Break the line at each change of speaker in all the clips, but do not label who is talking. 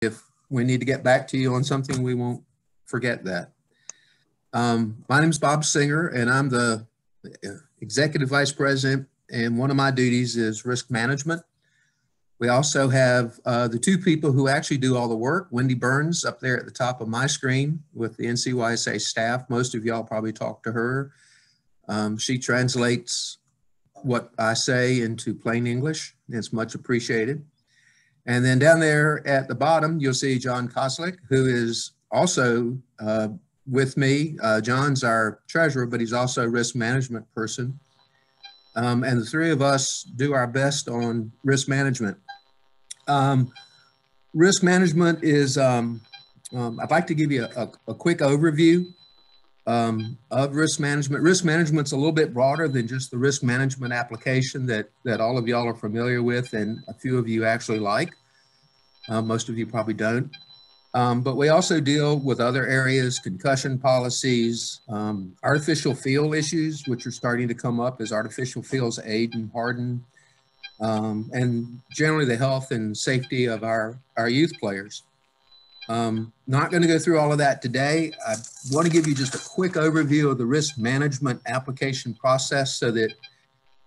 if we need to get back to you on something, we won't forget that. My name is Bob Singer, and I'm the Executive Vice President, and one of my duties is risk management. We also have the two people who actually do all the work. Wendy Burns up there at the top of my screen with the NCYSA staff. Most of y'all probably talk to her. She translates what I say into plain English. It's much appreciated. And then down there at the bottom, you'll see John Koslick, who is also with me. John's our treasurer, but he's also a risk management person. And the three of us do our best on risk management. Risk management is, I'd like to give you a quick overview of risk management. Risk management's a little bit broader than just the risk management application that all of y'all are familiar with and a few of you actually like. Most of you probably don't. But we also deal with other areas, concussion policies, artificial field issues, which are starting to come up as artificial fields age and harden, and generally the health and safety of our youth players. Not going to go through all of that today. I want to give you just a quick overview of the risk management application process so that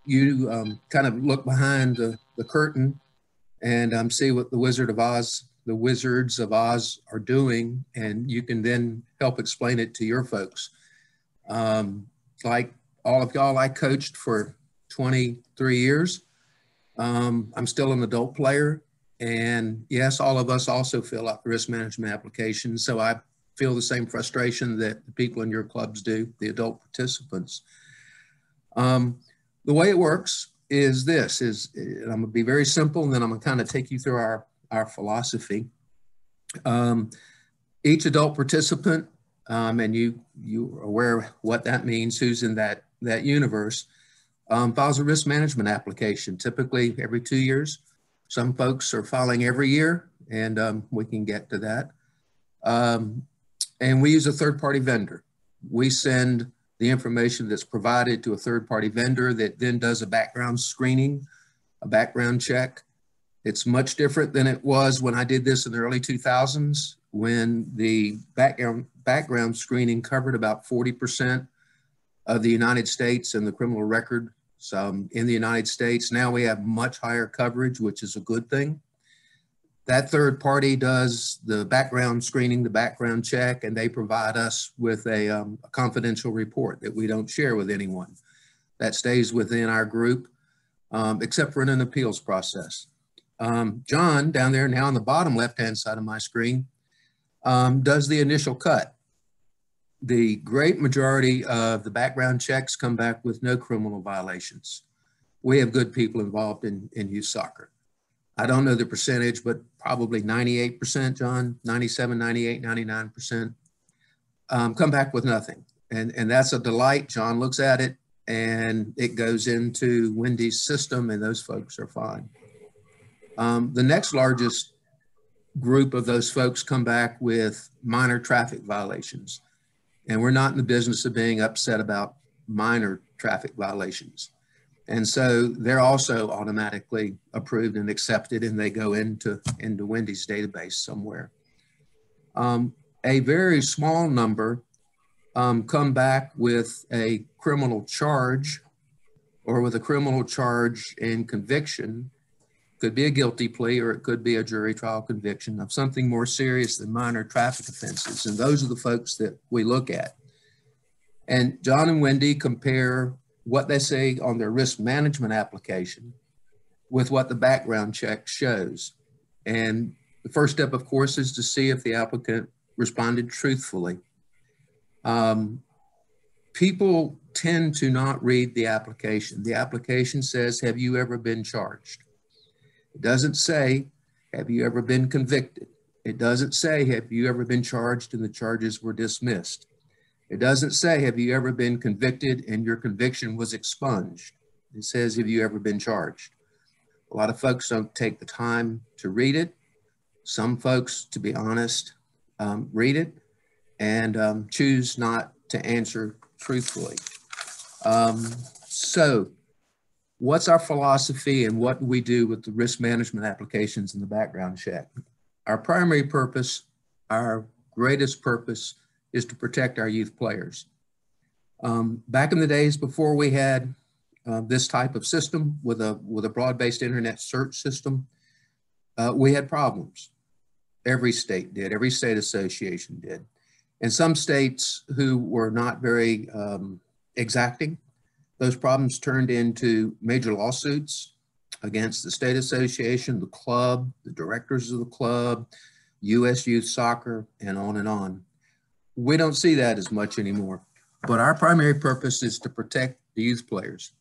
you kind of look behind the curtain and see what the Wizards of Oz are doing, and you can then help explain it to your folks. Like all of y'all, I coached for 23 years. I'm still an adult player, and yes, all of us also fill out the risk management application, so I feel the same frustration that the people in your clubs do, the adult participants. The way it works is this, and I'm gonna be very simple, and then I'm gonna kind of take you through our philosophy. Each adult participant, and you are aware of what that means, who's in that universe, files a risk management application, typically every 2 years. Some folks are filing every year, and we can get to that. And we use a third-party vendor. We send the information that's provided to a third-party vendor that then does a background screening, a background check. It's much different than it was when I did this in the early 2000s, when the background screening covered about 40% of the United States and the criminal record in the United States. Now we have much higher coverage, which is a good thing. That third party does the background screening, the background check, and they provide us with a confidential report that we don't share with anyone. That stays within our group, except for in an appeals process. John, down there now on the bottom left-hand side of my screen, does the initial cut. The great majority of the background checks come back with no criminal violations. We have good people involved in youth soccer. I don't know the percentage, but probably 98%, John, 97, 98, 99%, come back with nothing. And that's a delight. John looks at it and it goes into Wendy's system and those folks are fine. The next largest group of those folks come back with minor traffic violations. And we're not in the business of being upset about minor traffic violations. And so they're also automatically approved and accepted, and they go into Wendy's database somewhere. A very small number come back with a criminal charge or with a criminal charge and conviction. Could be a guilty plea, or it could be a jury trial conviction of something more serious than minor traffic offenses. And those are the folks that we look at. And John and Wendy compare what they say on their risk management application with what the background check shows. And the first step, of course, is to see if the applicant responded truthfully. People tend to not read the application. The application says, have you ever been charged? It doesn't say, have you ever been convicted? It doesn't say, have you ever been charged and the charges were dismissed? It doesn't say, have you ever been convicted and your conviction was expunged? It says, have you ever been charged? A lot of folks don't take the time to read it. Some folks, to be honest, read it and choose not to answer truthfully. So what's our philosophy and what do we do with the risk management applications and the background check? Our primary purpose, our greatest purpose, is to protect our youth players. Back in the days before we had this type of system with a broad-based internet search system, we had problems. Every state did, every state association did. And some states who were not very exacting, those problems turned into major lawsuits against the state association, the club, the directors of the club, U.S. Youth Soccer, and on and on. We don't see that as much anymore, but our primary purpose is to protect the youth players.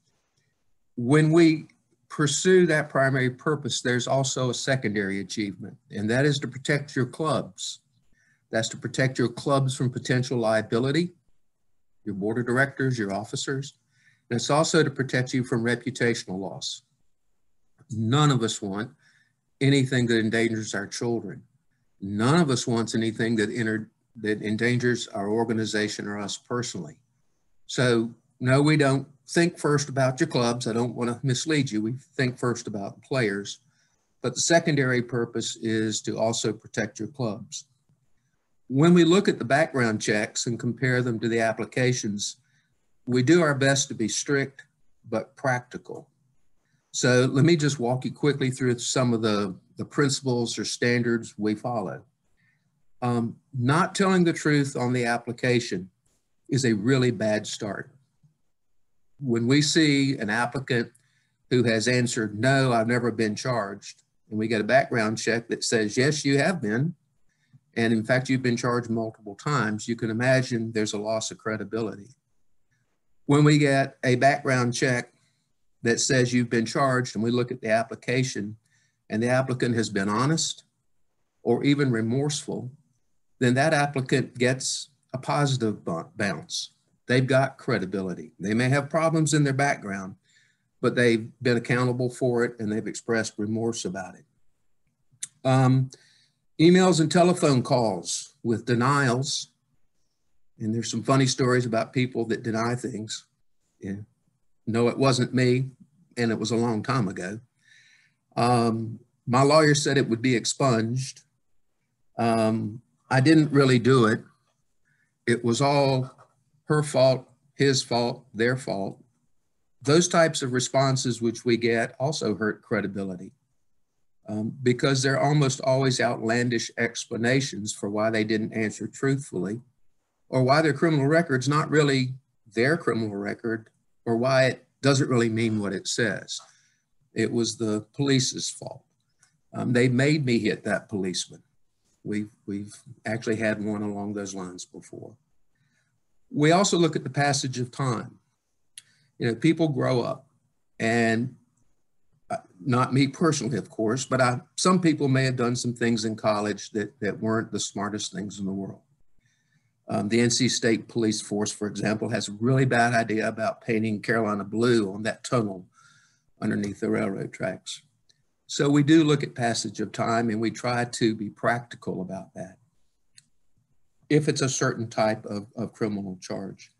When we pursue that primary purpose, there's also a secondary achievement, and that is to protect your clubs. That's to protect your clubs from potential liability, your board of directors, your officers, and it's also to protect you from reputational loss. None of us want anything that endangers our children. None of us wants anything that endangers our organization or us personally. So no, we don't think first about your clubs. I don't want to mislead you. We think first about the players, but the secondary purpose is to also protect your clubs. When we look at the background checks and compare them to the applications, we do our best to be strict but practical. So let me just walk you quickly through some of the principles or standards we follow. Not telling the truth on the application is a really bad start. When we see an applicant who has answered, no, I've never been charged, and we get a background check that says, yes, you have been, and in fact, you've been charged multiple times, you can imagine there's a loss of credibility. When we get a background check that says you've been charged and we look at the application and the applicant has been honest or even remorseful, then that applicant gets a positive bounce. They've got credibility. They may have problems in their background, but they've been accountable for it and they've expressed remorse about it. Emails and telephone calls with denials. And there's some funny stories about people that deny things. Yeah. No, it wasn't me, and it was a long time ago. My lawyer said it would be expunged. I didn't really do it. It was all her fault, his fault, their fault. Those types of responses which we get also hurt credibility because they're almost always outlandish explanations for why they didn't answer truthfully, or why their criminal record's not really their criminal record, or why it doesn't really mean what it says. It was the police's fault. They made me hit that policeman. We've actually had one along those lines before. We also look at the passage of time. You know, people grow up, and not me personally, of course, but some people may have done some things in college that weren't the smartest things in the world. The NC State Police Force, for example, has a really bad idea about painting Carolina blue on that tunnel underneath the railroad tracks. So we do look at passage of time, and we try to be practical about that if it's a certain type of criminal charge.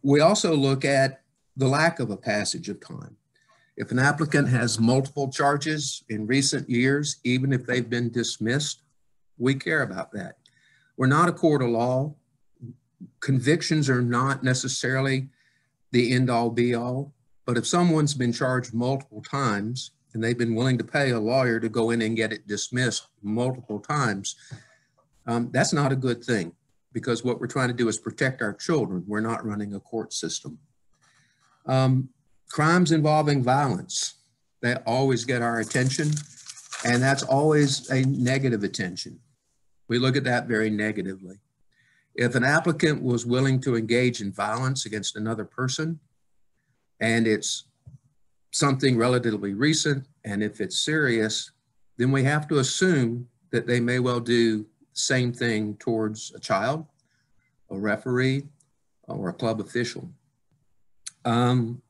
We also look at the lack of a passage of time. If an applicant has multiple charges in recent years, even if they've been dismissed, we care about that. We're not a court of law. Convictions are not necessarily the end-all be-all, but if someone's been charged multiple times and they've been willing to pay a lawyer to go in and get it dismissed multiple times, that's not a good thing, because what we're trying to do is protect our children. We're not running a court system. Crimes involving violence, they always get our attention, and that's always a negative attention. We look at that very negatively. If an applicant was willing to engage in violence against another person, and it's something relatively recent, and if it's serious, then we have to assume that they may well do the same thing towards a child, a referee, or a club official.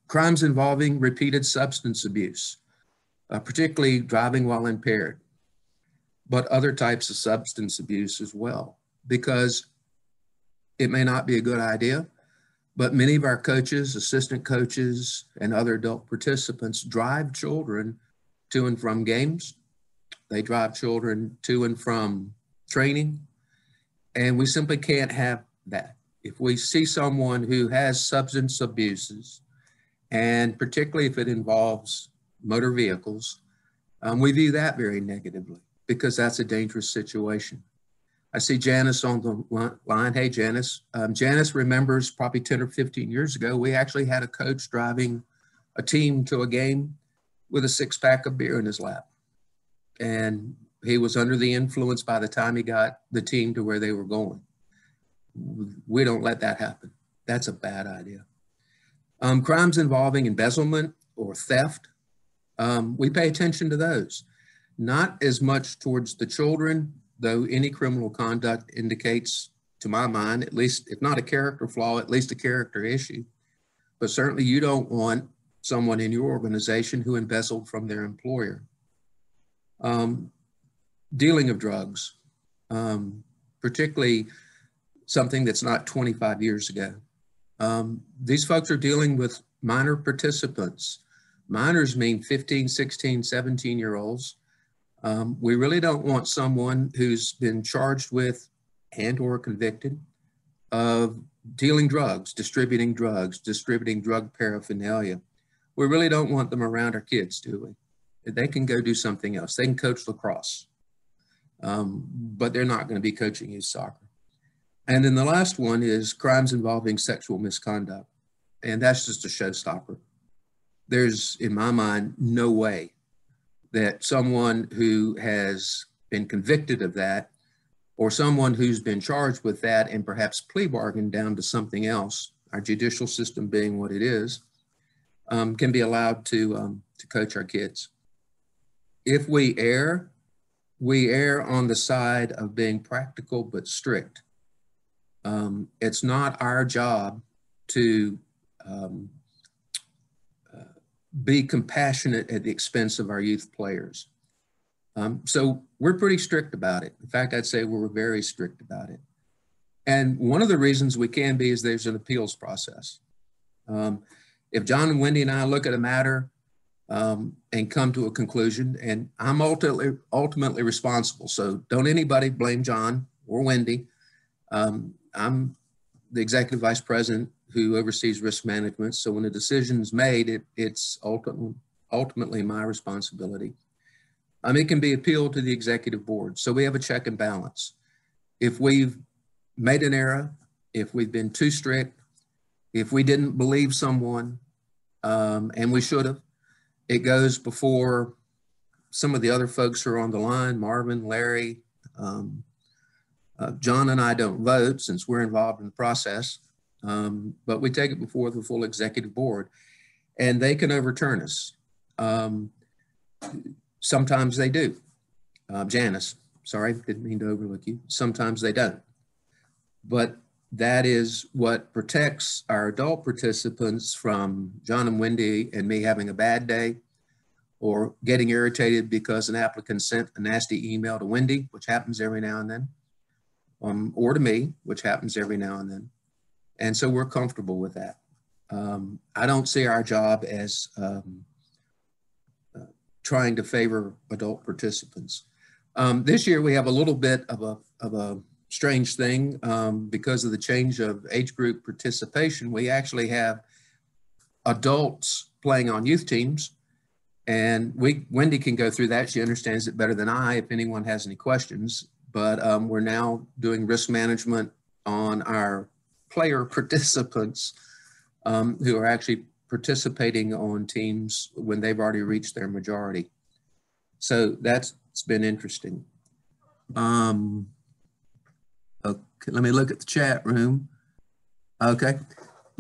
Crimes involving repeated substance abuse, particularly driving while impaired, but other types of substance abuse as well, because it may not be a good idea, but many of our coaches, assistant coaches, and other adult participants drive children to and from games They drive children to and from training, and we simply can't have that. If we see someone who has substance abuses, and particularly if it involves motor vehicles, we view that very negatively because that's a dangerous situation. I see Janice on the line. Hey, Janice. Janice remembers probably 10 or 15 years ago, we actually had a coach driving a team to a game with a 6-pack of beer in his lap. And he was under the influence by the time he got the team to where they were going. We don't let that happen. That's a bad idea. Crimes involving embezzlement or theft, we pay attention to those. Not as much towards the children, though any criminal conduct indicates, to my mind, at least, if not a character flaw, at least a character issue. But certainly you don't want someone in your organization who embezzled from their employer. Dealing of drugs, particularly something that's not 25 years ago. These folks are dealing with minor participants. Minors mean 15, 16, 17-year-olds. We really don't want someone who's been charged with and or convicted of dealing drugs, distributing drug paraphernalia. We really don't want them around our kids, do we? They can go do something else. They can coach lacrosse, but they're not going to be coaching youth soccer. And then the last one is crimes involving sexual misconduct. And that's just a showstopper. There's, in my mind, no way that someone who has been convicted of that or someone who's been charged with that and perhaps plea bargained down to something else, our judicial system being what it is, can be allowed to coach our kids. If we err on the side of being practical but strict. It's not our job to be compassionate at the expense of our youth players. So we're pretty strict about it. In fact, I'd say we're very strict about it. And one of the reasons we can be is there's an appeals process. If John and Wendy and I look at a matter and come to a conclusion, and I'm ultimately responsible, so don't anybody blame John or Wendy. I'm the executive vice president who oversees risk management. So when a decision is made, it's ultimately my responsibility. It can be appealed to the executive board. So we have a check and balance. If we've made an error, if we've been too strict, if we didn't believe someone, and we should have, it goes before some of the other folks who are on the line, Marvin, Larry, John and I don't vote since we're involved in the process, but we take it before the full executive board and they can overturn us. Sometimes they do. Janice, sorry, didn't mean to overlook you. Sometimes they don't. But that is what protects our adult participants from John and Wendy and me having a bad day or getting irritated because an applicant sent a nasty email to Wendy, which happens every now and then. Or to me, which happens every now and then. And so we're comfortable with that. I don't see our job as trying to favor adult participants. This year we have a little bit of a strange thing because of the change of age group participation. We actually have adults playing on youth teams, and Wendy can go through that. She understands it better than I if anyone has any questions. But we're now doing risk management on our player participants who are actually participating on teams when they've already reached their majority. So that's been interesting. Okay, let me look at the chat room. Okay,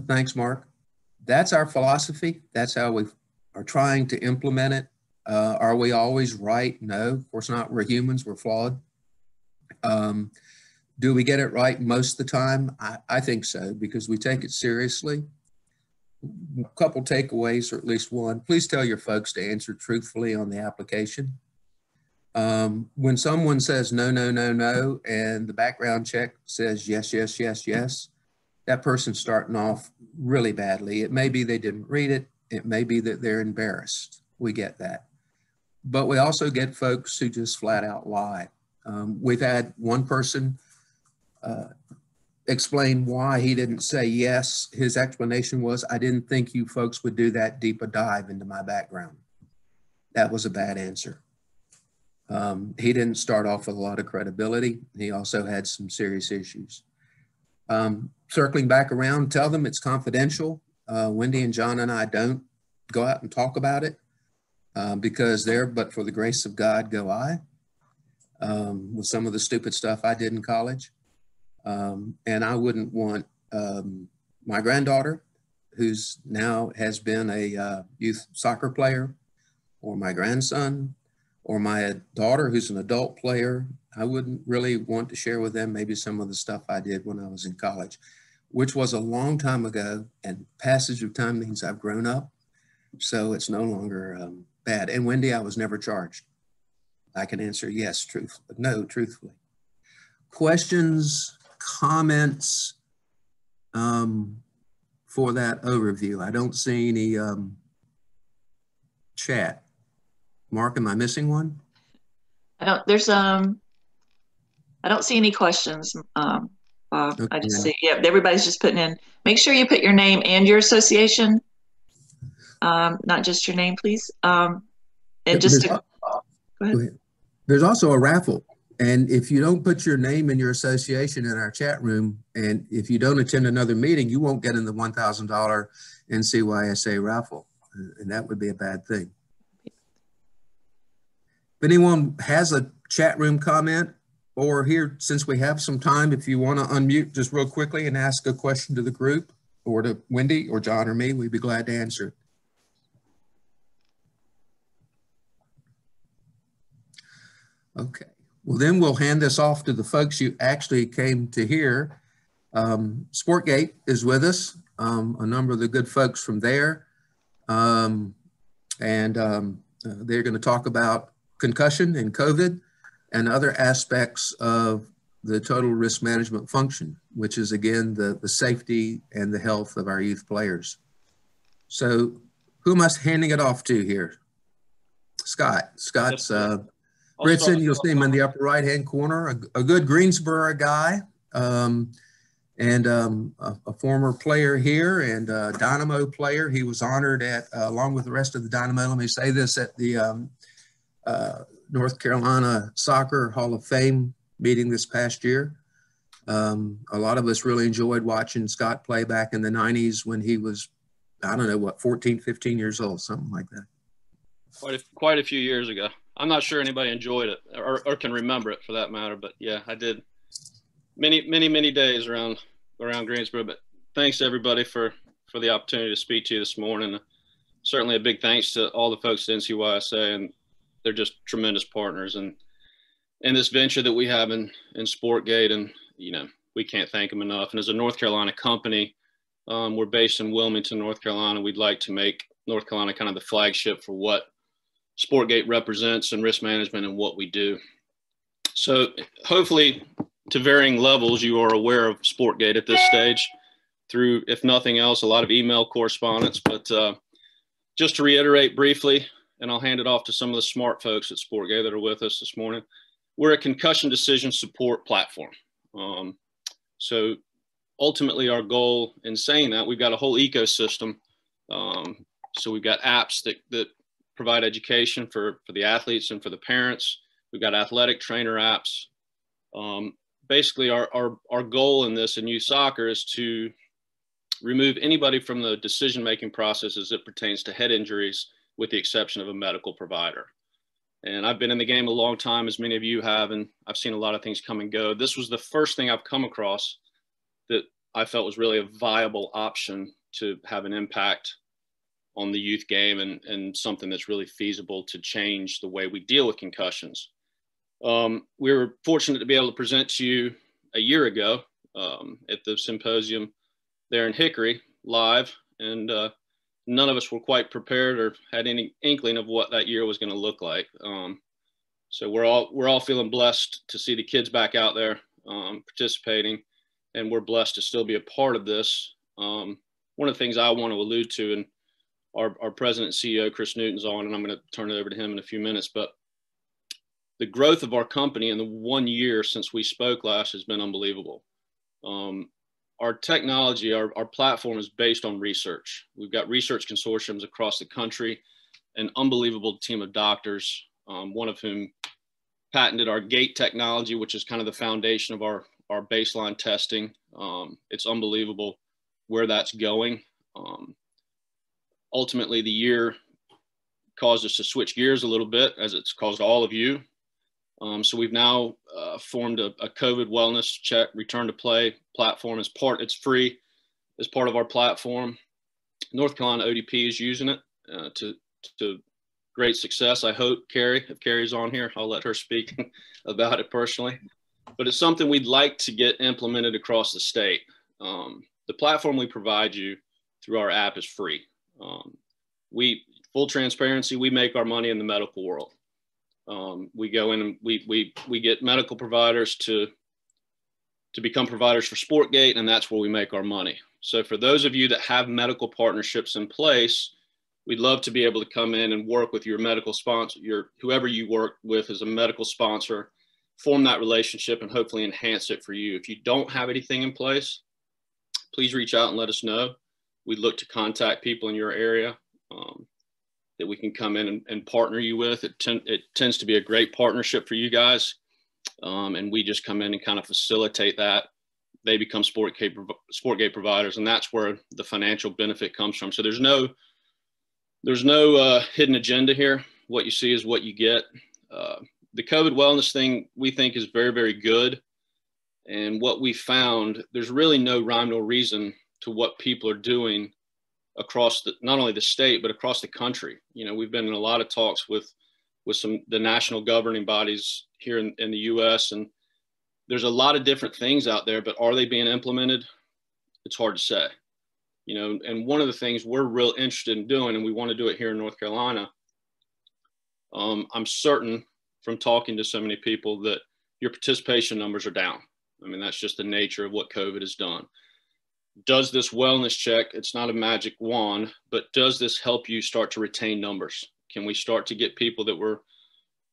thanks, Mark. That's our philosophy. That's how we are trying to implement it. Are we always right? No, of course not. We're humans, we're flawed. Do we get it right most of the time? I think so, because we take it seriously. A couple takeaways, or at least one. Please tell your folks to answer truthfully on the application. When someone says no, no, no, no, and the background check says yes, yes, yes, yes, that person's starting off really badly. It may be they didn't read it. It may be that they're embarrassed. We get that. but we also get folks who just flat out lie. We've had one person explain why he didn't say yes. His explanation was, I didn't think you folks would do that deep a dive into my background. That was a bad answer. He didn't start off with a lot of credibility. He also had some serious issues. Circling back around, tell them it's confidential. Wendy and John and I don't go out and talk about it because there, but for the grace of God, go I, with some of the stupid stuff I did in college. And I wouldn't want my granddaughter, who's now has been a youth soccer player, or my grandson, or my daughter who's an adult player. I wouldn't really want to share with them maybe some of the stuff I did when I was in college, which was a long time ago, and passage of time means I've grown up, so it's no longer bad. And Wendy, I was never charged. I can answer yes, truthfully, no, truthfully. Questions, comments for that overview? I don't see any chat. Mark, am I missing one?
I don't see any questions, Bob. Okay. I just see, yeah, everybody's just putting in. Make sure you put your name and your association, not just your name, please. And just go ahead.
There's also a raffle. And if you don't put your name and your association in our chat room, and if you don't attend another meeting, you won't get in the $1,000 NCYSA raffle. And that would be a bad thing. If anyone has a chat room comment, or here, since we have some time, if you want to unmute just real quickly and ask a question to the group, or to Wendy or John or me, we'd be glad to answer it. Okay, well then we'll hand this off to the folks you actually came to hear. SportGait is with us, a number of the good folks from there. They're going to talk about concussion and COVID and other aspects of the total risk management function, which is again, the safety and the health of our youth players. So who am I handing it off to here? Scott. Scott's Britson, you'll see him in the upper right-hand corner, a good Greensboro guy, and a former player here and a Dynamo player. He was honored at, along with the rest of the Dynamo, let me say this, at the North Carolina Soccer Hall of Fame meeting this past year. A lot of us really enjoyed watching Scott play back in the 90s when he was, I don't know, what, 14, 15 years old, something like that.
Quite a few years ago. I'm not sure anybody enjoyed it or can remember it for that matter, but yeah, I did many days around Greensboro. But thanks to everybody for the opportunity to speak to you this morning. Certainly a big thanks to all the folks at NCYSA, and they're just tremendous partners in this venture that we have in SportGait, and you know, we can't thank them enough. And as a North Carolina company, we're based in Wilmington, North Carolina. We'd like to make North Carolina kind of the flagship for what SportGait represents in risk management and what we do. So hopefully, to varying levels, you are aware of SportGait at this stage through, if nothing else, a lot of email correspondence. But just to reiterate briefly, and I'll hand it off to some of the smart folks at SportGait that are with us this morning. We're a concussion decision support platform. So ultimately our goal in saying that, we've got a whole ecosystem. So we've got apps that provide education for the athletes and for the parents. We've got athletic trainer apps. Basically our goal in this in youth soccer is to remove anybody from the decision-making process as it pertains to head injuries, with the exception of a medical provider. And I've been in the game a long time, as many of you have, and I've seen a lot of things come and go. This was the first thing I've come across that I felt was really a viable option to have an impact on the youth game and something that's really feasible to change the way we deal with concussions. We were fortunate to be able to present to you a year ago at the symposium there in Hickory live, and none of us were quite prepared or had any inkling of what that year was going to look like. So we're all feeling blessed to see the kids back out there participating, and we're blessed to still be a part of this. One of the things I want to allude to, and our president and CEO, Chris Newton's on, and I'm going to turn it over to him in a few minutes. But the growth of our company in the 1 year since we spoke last has been unbelievable. Our technology, our platform is based on research. We've got research consortiums across the country, an unbelievable team of doctors, one of whom patented our gait technology, which is kind of the foundation of our baseline testing. It's unbelievable where that's going. Ultimately, the year caused us to switch gears a little bit, as it's caused all of you. So we've now formed a COVID wellness check return to play platform as part. It's free as part of our platform. North Carolina ODP is using it to great success. I hope Carrie, if Carrie's on here, I'll let her speak about it personally. But it's something we'd like to get implemented across the state. The platform we provide you through our app is free. Full transparency, we make our money in the medical world. We go in and we get medical providers to become providers for SportGait, and that's where we make our money. So for those of you that have medical partnerships in place, we'd love to be able to come in and work with your medical sponsor, whoever you work with as a medical sponsor, form that relationship and hopefully enhance it for you. If you don't have anything in place, please reach out and let us know. We'd look to contact people in your area that we can come in and partner you with. It tends to be a great partnership for you guys. And we just come in and kind of facilitate that. They become SportGait providers, and that's where the financial benefit comes from. So there's no hidden agenda here. What you see is what you get. The COVID wellness thing we think is very, very good. And what we found, there's really no rhyme or reason to what people are doing across not only the state, but across the country. You know, we've been in a lot of talks with the national governing bodies here in the US, and there's a lot of different things out there, but are they being implemented? It's hard to say. You know, and one of the things we're real interested in doing, and we want to do it here in North Carolina, I'm certain from talking to so many people that your participation numbers are down. I mean, that's just the nature of what COVID has done. Does this wellness check, it's not a magic wand, but does this help you start to retain numbers? Can we start to get people that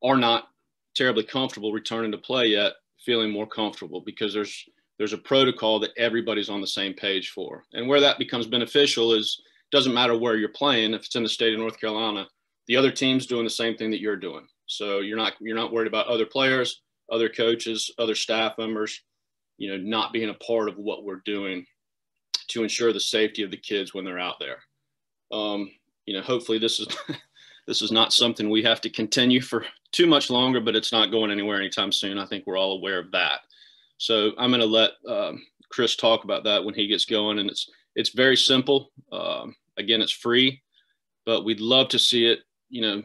are not terribly comfortable returning to play yet feeling more comfortable? Because there's a protocol that everybody's on the same page for. And where that becomes beneficial is, doesn't matter where you're playing. If it's in the state of North Carolina, the other team's doing the same thing that you're doing. So you're not worried about other players, other coaches, other staff members, you know, not being a part of what we're doing to ensure the safety of the kids when they're out there. You know, hopefully this is not something we have to continue for too much longer, but it's not going anywhere anytime soon. I think we're all aware of that. So I'm going to let Chris talk about that when he gets going. And it's very simple. Again, it's free, but we'd love to see it, you know,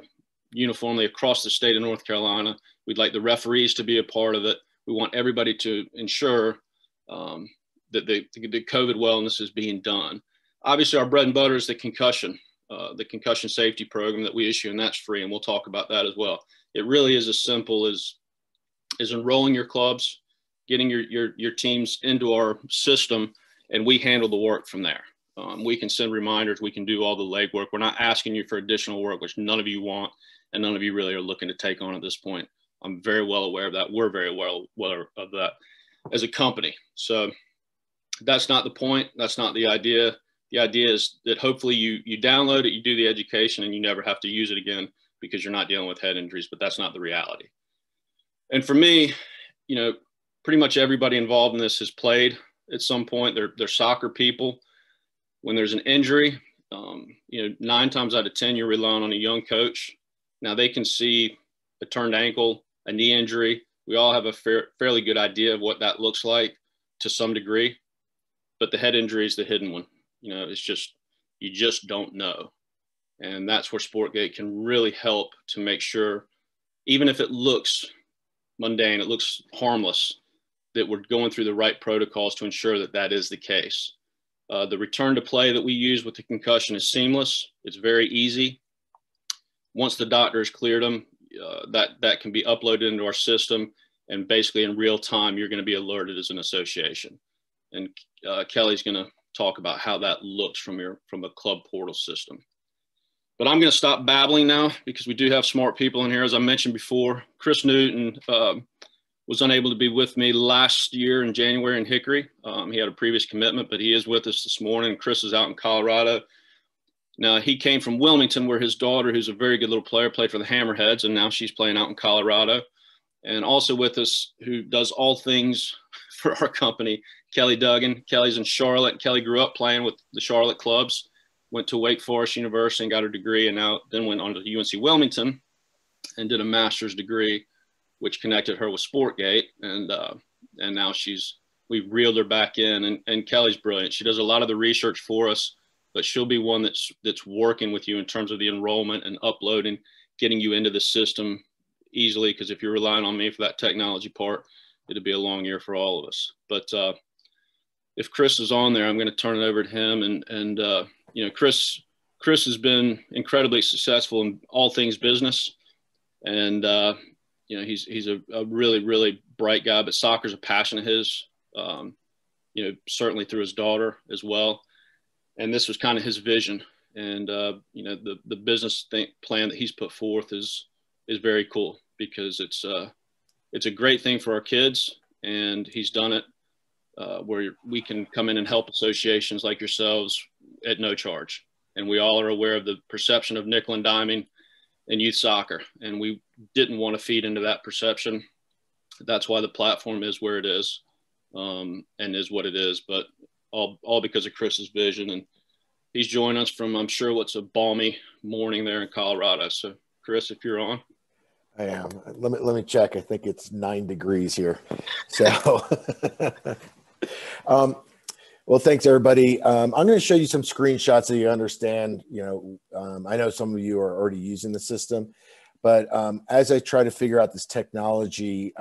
uniformly across the state of North Carolina. We'd like the referees to be a part of it. We want everybody to ensure that the COVID wellness is being done. Obviously, our bread and butter is the concussion safety program that we issue, and that's free. And we'll talk about that as well. It really is as simple as enrolling your clubs, getting your teams into our system, and we handle the work from there. We can send reminders. We can do all the legwork. We're not asking you for additional work, which none of you want, and none of you really are looking to take on at this point. I'm very well aware of that. We're very well aware of that as a company. So that's not the point. That's not the idea. The idea is that hopefully you download it, you do the education, and you never have to use it again because you're not dealing with head injuries, but that's not the reality. And for me, you know, pretty much everybody involved in this has played at some point. They're soccer people. When there's an injury, you know, 9 times out of 10, you're relying on a young coach. Now they can see a turned ankle, a knee injury. We all have a fairly good idea of what that looks like to some degree, but the head injury is the hidden one. You know, it's just, you just don't know. And that's where SportGait can really help to make sure, even if it looks mundane, it looks harmless, that we're going through the right protocols to ensure that that is the case. The return to play that we use with the concussion is seamless. It's very easy. Once the doctor has cleared them, that can be uploaded into our system, and basically in real time, you're going to be alerted as an association. And Kelly's going to talk about how that looks from a club portal system. But I'm going to stop babbling now because we do have smart people in here. As I mentioned before, Chris Newton was unable to be with me last year in January in Hickory. He had a previous commitment, but he is with us this morning. Chris is out in Colorado. Now, he came from Wilmington, where his daughter, who's a very good little player, played for the Hammerheads, and now she's playing out in Colorado. And also with us, who does all things for our company, Kelly Duggan. Kelly's in Charlotte. Kelly grew up playing with the Charlotte clubs, went to Wake Forest University and got her degree, and then went on to UNC Wilmington and did a master's degree, which connected her with SportGait. And now we've reeled her back in, and Kelly's brilliant. She does a lot of the research for us, but she'll be one that's working with you in terms of the enrollment and uploading, getting you into the system easily. Because if you're relying on me for that technology part, it'll be a long year for all of us. But if Chris is on there, I'm going to turn it over to him. And you know, Chris has been incredibly successful in all things business, and you know, he's a really, really bright guy. But soccer's a passion of his. You know, certainly through his daughter as well. And this was kind of his vision. And you know, the business plan that he's put forth is very cool, because it's a great thing for our kids, and he's done it where we can come in and help associations like yourselves at no charge. And we all are aware of the perception of nickel and diming in youth soccer, and we didn't want to feed into that perception. That's why the platform is where it is, and is what it is. But all because of Chris's vision, and he's joining us from, I'm sure, what's a balmy morning there in Colorado. So Chris, if you're on.
I am. Let me check. I think it's 9 degrees here. So, well, thanks everybody. I'm going to show you some screenshots so you understand. You know, I know some of you are already using the system, but as I try to figure out this technology,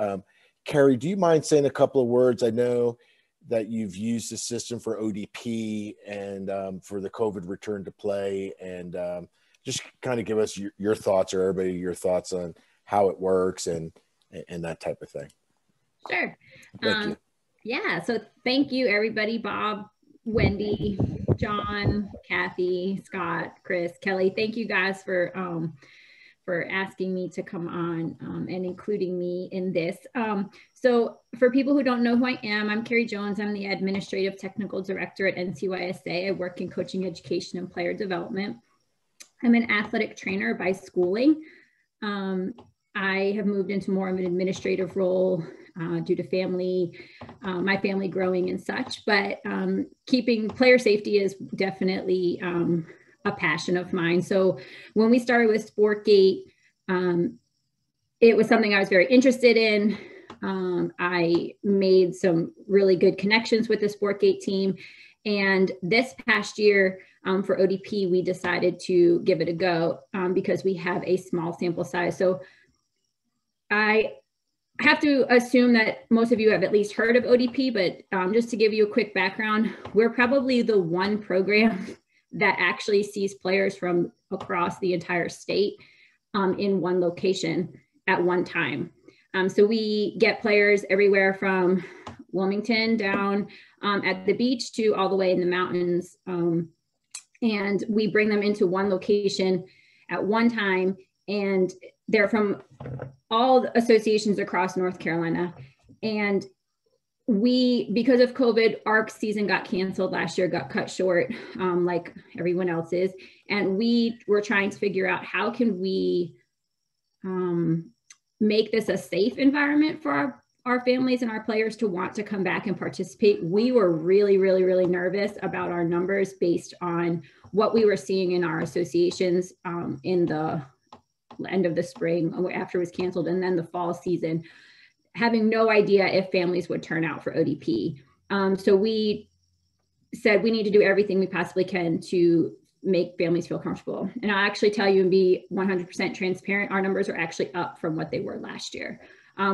Carrie, do you mind saying a couple of words? I know that you've used the system for ODP and for the COVID return to play, and just kind of give us your thoughts, or everybody your thoughts on how it works and that type of thing.
Sure.
Thank you.
Yeah, so thank you everybody, Bob, Wendy, John, Kathy, Scott, Chris, Kelly. Thank you guys for asking me to come on and including me in this. So for people who don't know who I am, I'm Carrie Jones. I'm the Administrative Technical Director at NCYSA. I work in coaching, education, and player development. I'm an athletic trainer by schooling. I have moved into more of an administrative role due to family, my family growing and such, but keeping player safety is definitely a passion of mine. So when we started with SportGait, it was something I was very interested in. I made some really good connections with the SportGait team. And this past year for ODP, we decided to give it a go because we have a small sample size. So I have to assume that most of you have at least heard of ODP, but just to give you a quick background, we're probably the one program that actually sees players from across the entire state in one location at one time. So we get players everywhere from Wilmington down at the beach to all the way in the mountains. And we bring them into one location at one time, and they're from all associations across North Carolina. And because of COVID, our season got canceled last year, got cut short, like everyone else's. And we were trying to figure out how can we make this a safe environment for our families and our players to want to come back and participate. We were really, really, really nervous about our numbers based on what we were seeing in our associations in the end of the spring after it was canceled, and then the fall season, having no idea if families would turn out for ODP. So we said we need to do everything we possibly can to make families feel comfortable. And I'll actually tell you and be 100% transparent, our numbers are actually up from what they were last year,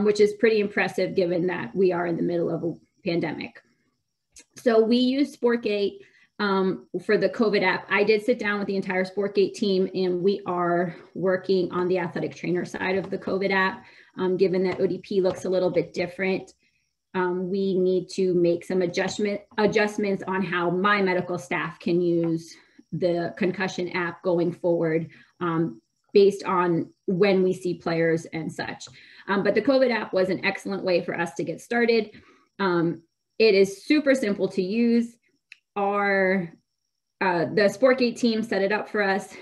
which is pretty impressive given that we are in the middle of a pandemic. So we use SportGait for the COVID app. I did sit down with the entire SportGait team, and we are working on the athletic trainer side of the COVID app. Given that ODP looks a little bit different, we need to make some adjustments on how my medical staff can use the concussion app going forward, based on when we see players and such. But the COVID app was an excellent way for us to get started. It is super simple to use. The SportGait team set it up for us.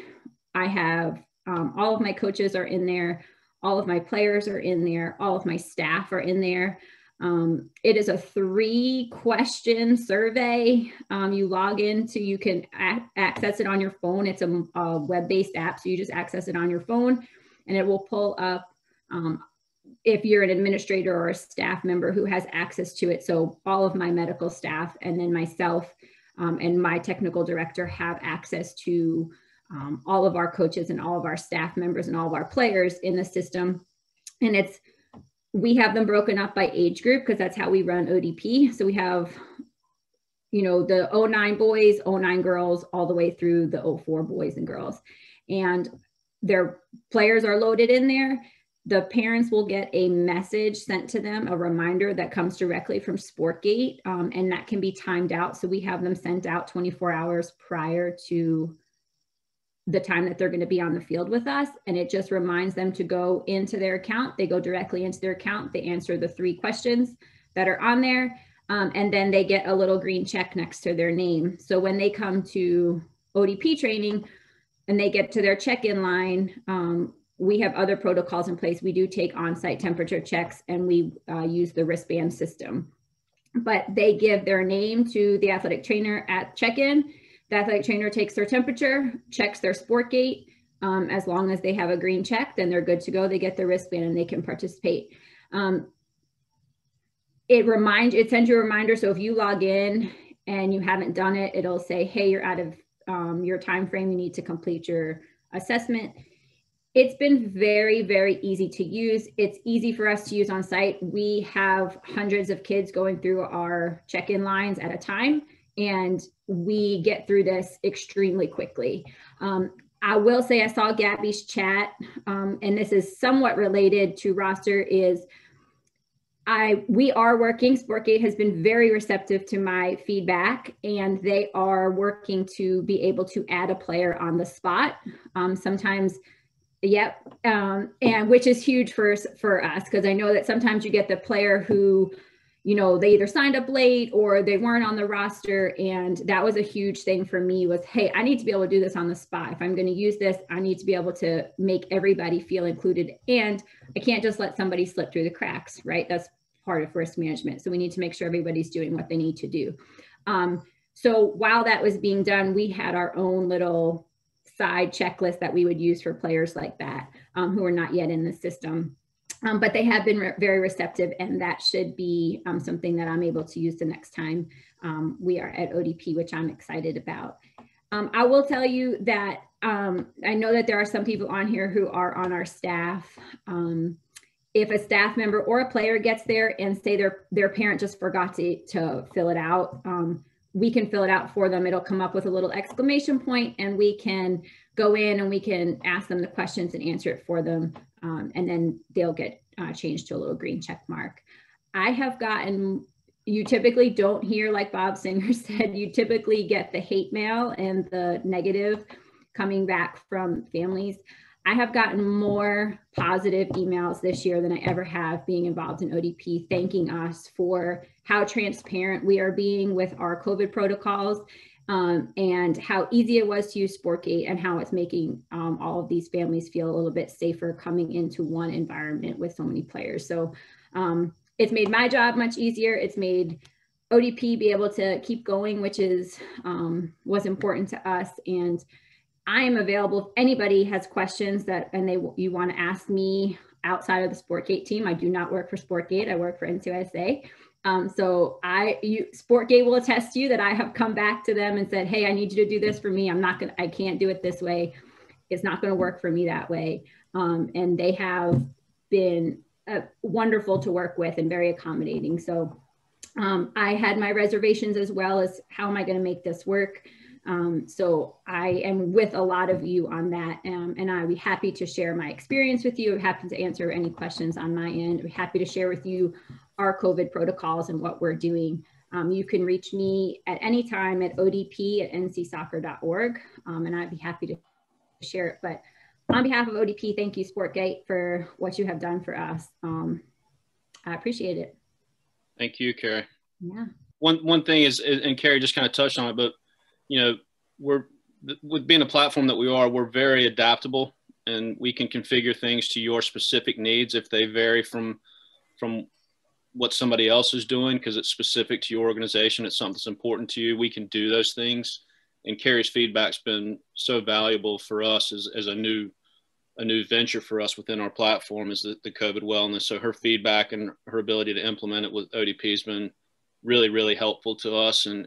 I have all of my coaches are in there. All of my players are in there. All of my staff are in there. It is a 3-question survey. You log into, you can access it on your phone. It's a web-based app, so you just access it on your phone, and it will pull up if you're an administrator or a staff member who has access to it. So all of my medical staff, and then myself and my technical director have access to all of our coaches and all of our staff members and all of our players in the system. And we have them broken up by age group, because that's how we run ODP. So we have, you know, the 09 boys, 09 girls, all the way through the 04 boys and girls. And their players are loaded in there. The parents will get a message sent to them, a reminder that comes directly from SportGait, and that can be timed out. So we have them sent out 24 hours prior to the time that they're going to be on the field with us. And it just reminds them to go into their account. They go directly into their account. They answer the 3 questions that are on there. And then they get a little green check next to their name. So when they come to ODP training and they get to their check-in line, we have other protocols in place. We do take on-site temperature checks, and we use the wristband system. But they give their name to the athletic trainer at check-in. The athletic trainer takes their temperature, checks their SportGait. As long as they have a green check, then they're good to go. They get their wristband and they can participate. It sends you a reminder. So if you log in and you haven't done it, it'll say, hey, you're out of your time frame. You need to complete your assessment. It's been very, very easy to use. It's easy for us to use on site. We have hundreds of kids going through our check-in lines at a time, and we get through this extremely quickly. I will say I saw Gabby's chat, and this is somewhat related to roster, we are working. SportGait has been very receptive to my feedback, and they are working to be able to add a player on the spot. Sometimes, yep, and which is huge for us, because I know that sometimes you get the player who, you know, they either signed up late or they weren't on the roster. And that was a huge thing for me was, hey, I need to be able to do this on the spot. If I'm going to use this, I need to be able to make everybody feel included. And I can't just let somebody slip through the cracks, right? That's part of risk management. So we need to make sure everybody's doing what they need to do. So while that was being done, we had our own little side checklist that we would use for players like that who are not yet in the system. But they have been very receptive, and that should be something that I'm able to use the next time we are at ODP, which I'm excited about. I will tell you that I know that there are some people on here who are on our staff. If a staff member or a player gets there and say their parent just forgot to fill it out, we can fill it out for them. It'll come up with a little exclamation point, and we can go in and we can ask them the questions and answer it for them. And then they'll get changed to a little green check mark. I have gotten, you typically don't hear, like Bob Singer said, you typically get the hate mail and the negative coming back from families. I have gotten more positive emails this year than I ever have being involved in ODP, thanking us for how transparent we are being with our COVID protocols, and how easy it was to use SportGait, and how it's making all of these families feel a little bit safer coming into one environment with so many players. So it's made my job much easier. It's made ODP be able to keep going, which was important to us. And I am available if anybody has questions you want to ask me outside of the SportGait team. I do not work for SportGait. I work for NCUSA. So SportGait will attest to you that I have come back to them and said, hey, I need you to do this for me. I can't do it this way. It's not going to work for me that way. And they have been wonderful to work with and very accommodating. So I had my reservations as well as how am I going to make this work? So I am with a lot of you on that, and I'd be happy to share my experience with you. I'm happy to answer any questions on my end. I'm happy to share with you our COVID protocols and what we're doing You can reach me at any time at odp@ncsoccer.org, and I'd be happy to share it. But on behalf of ODP, thank you, SportGait, for what you have done for us. I appreciate it.
Thank you, Carrie.
Yeah.
One thing is, and Carrie just kind of touched on it, but with being a platform that we are, we're very adaptable, and we can configure things to your specific needs if they vary from what somebody else is doing, because it's specific to your organization. It's something that's important to you. We can do those things. And Carrie's feedback's been so valuable for us as a new venture for us within our platform, is the COVID wellness. So her feedback and her ability to implement it with ODP has been really, really helpful to us. And,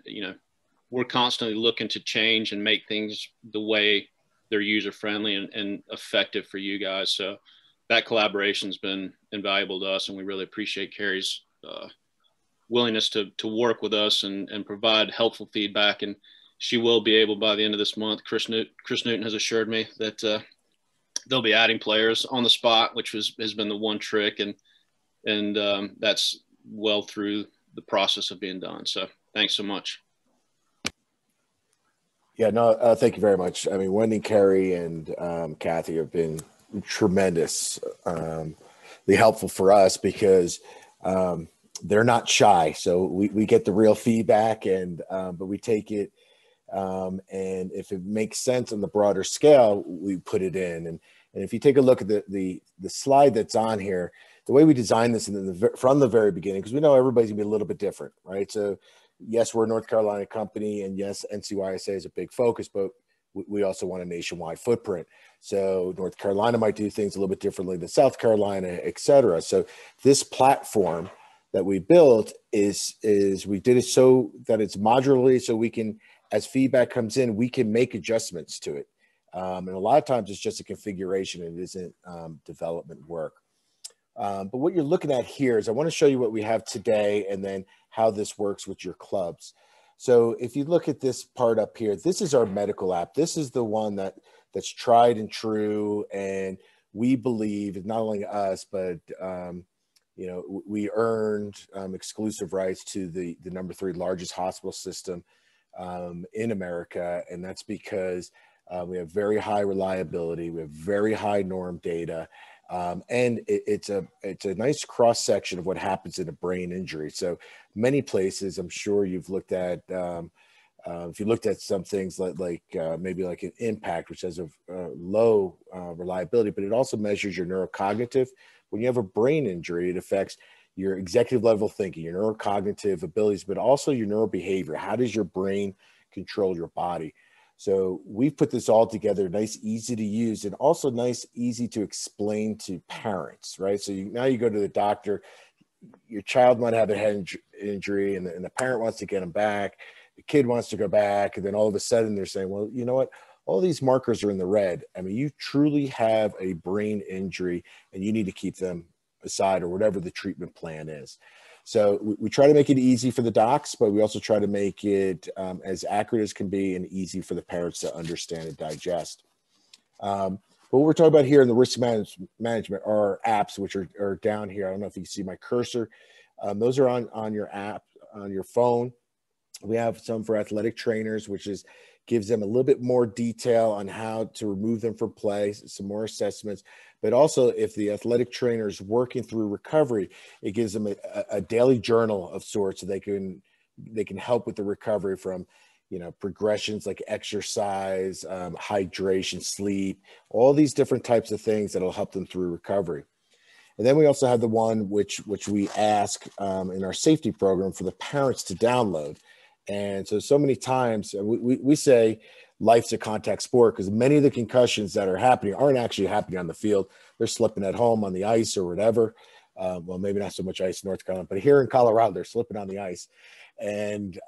we're constantly looking to change and make things the way they're user-friendly and effective for you guys. So that collaboration has been invaluable to us, and we really appreciate Carrie's willingness to work with us and provide helpful feedback. And she will be able, by the end of this month, Chris Newton has assured me that they'll be adding players on the spot, which has been the one trick, and that's well through the process of being done. So thanks so much.
Yeah, no, thank you very much. I mean, Wendy, Carrie, and Kathy have been tremendously helpful for us, because they're not shy. So we get the real feedback, but we take it, and if it makes sense on the broader scale, we put it in. And if you take a look at the slide that's on here, the way we designed this from the very beginning, because we know everybody's gonna be a little bit different, right? So yes, we're a North Carolina company, and yes, NCYSA is a big focus, but we also want a nationwide footprint. So North Carolina might do things a little bit differently than South Carolina, et cetera. So this platform that we built is we did it so that it's modularly, so we can, as feedback comes in, we can make adjustments to it. And a lot of times it's just a configuration, and it isn't development work. But what you're looking at here is, I want to show you what we have today, and then how this works with your clubs. So if you look at this part up here, this is our medical app. This is the one that's tried and true, and we believe, not only us, but we earned exclusive rights to the number 3 largest hospital system in America, and that's because we have very high reliability, we have very high norm data, and it's a nice cross section of what happens in a brain injury. So many places, I'm sure you've looked at, if you looked at some things like maybe like an impact, which has a low reliability, but it also measures your neurocognitive. When you have a brain injury, it affects your executive level thinking, your neurocognitive abilities, but also your neurobehavior. How does your brain control your body? So we've put this all together, nice, easy to use, and also nice, easy to explain to parents, right? So now you go to the doctor, your child might have a head injury, and the parent wants to get them back. The kid wants to go back, and then all of a sudden they're saying, well, you know what? All these markers are in the red. I mean, you truly have a brain injury, and you need to keep them aside, or whatever the treatment plan is. So we try to make it easy for the docs, but we also try to make it as accurate as can be, and easy for the parents to understand and digest. But what we're talking about here in the risk management are apps, which are down here. I don't know if you can see my cursor. Those are on your app, on your phone. We have some for athletic trainers, which gives them a little bit more detail on how to remove them from play, some more assessments. But also, if the athletic trainer is working through recovery, it gives them a daily journal of sorts, so they can help with the recovery from, progressions like exercise, hydration, sleep, all these different types of things that'll help them through recovery. And then we also have the one which we ask in our safety program for the parents to download. And so many times we say life's a contact sport, because many of the concussions that are happening aren't actually happening on the field. They're slipping at home on the ice or whatever. Well, maybe not so much ice in North Carolina, but here in Colorado, they're slipping on the ice. And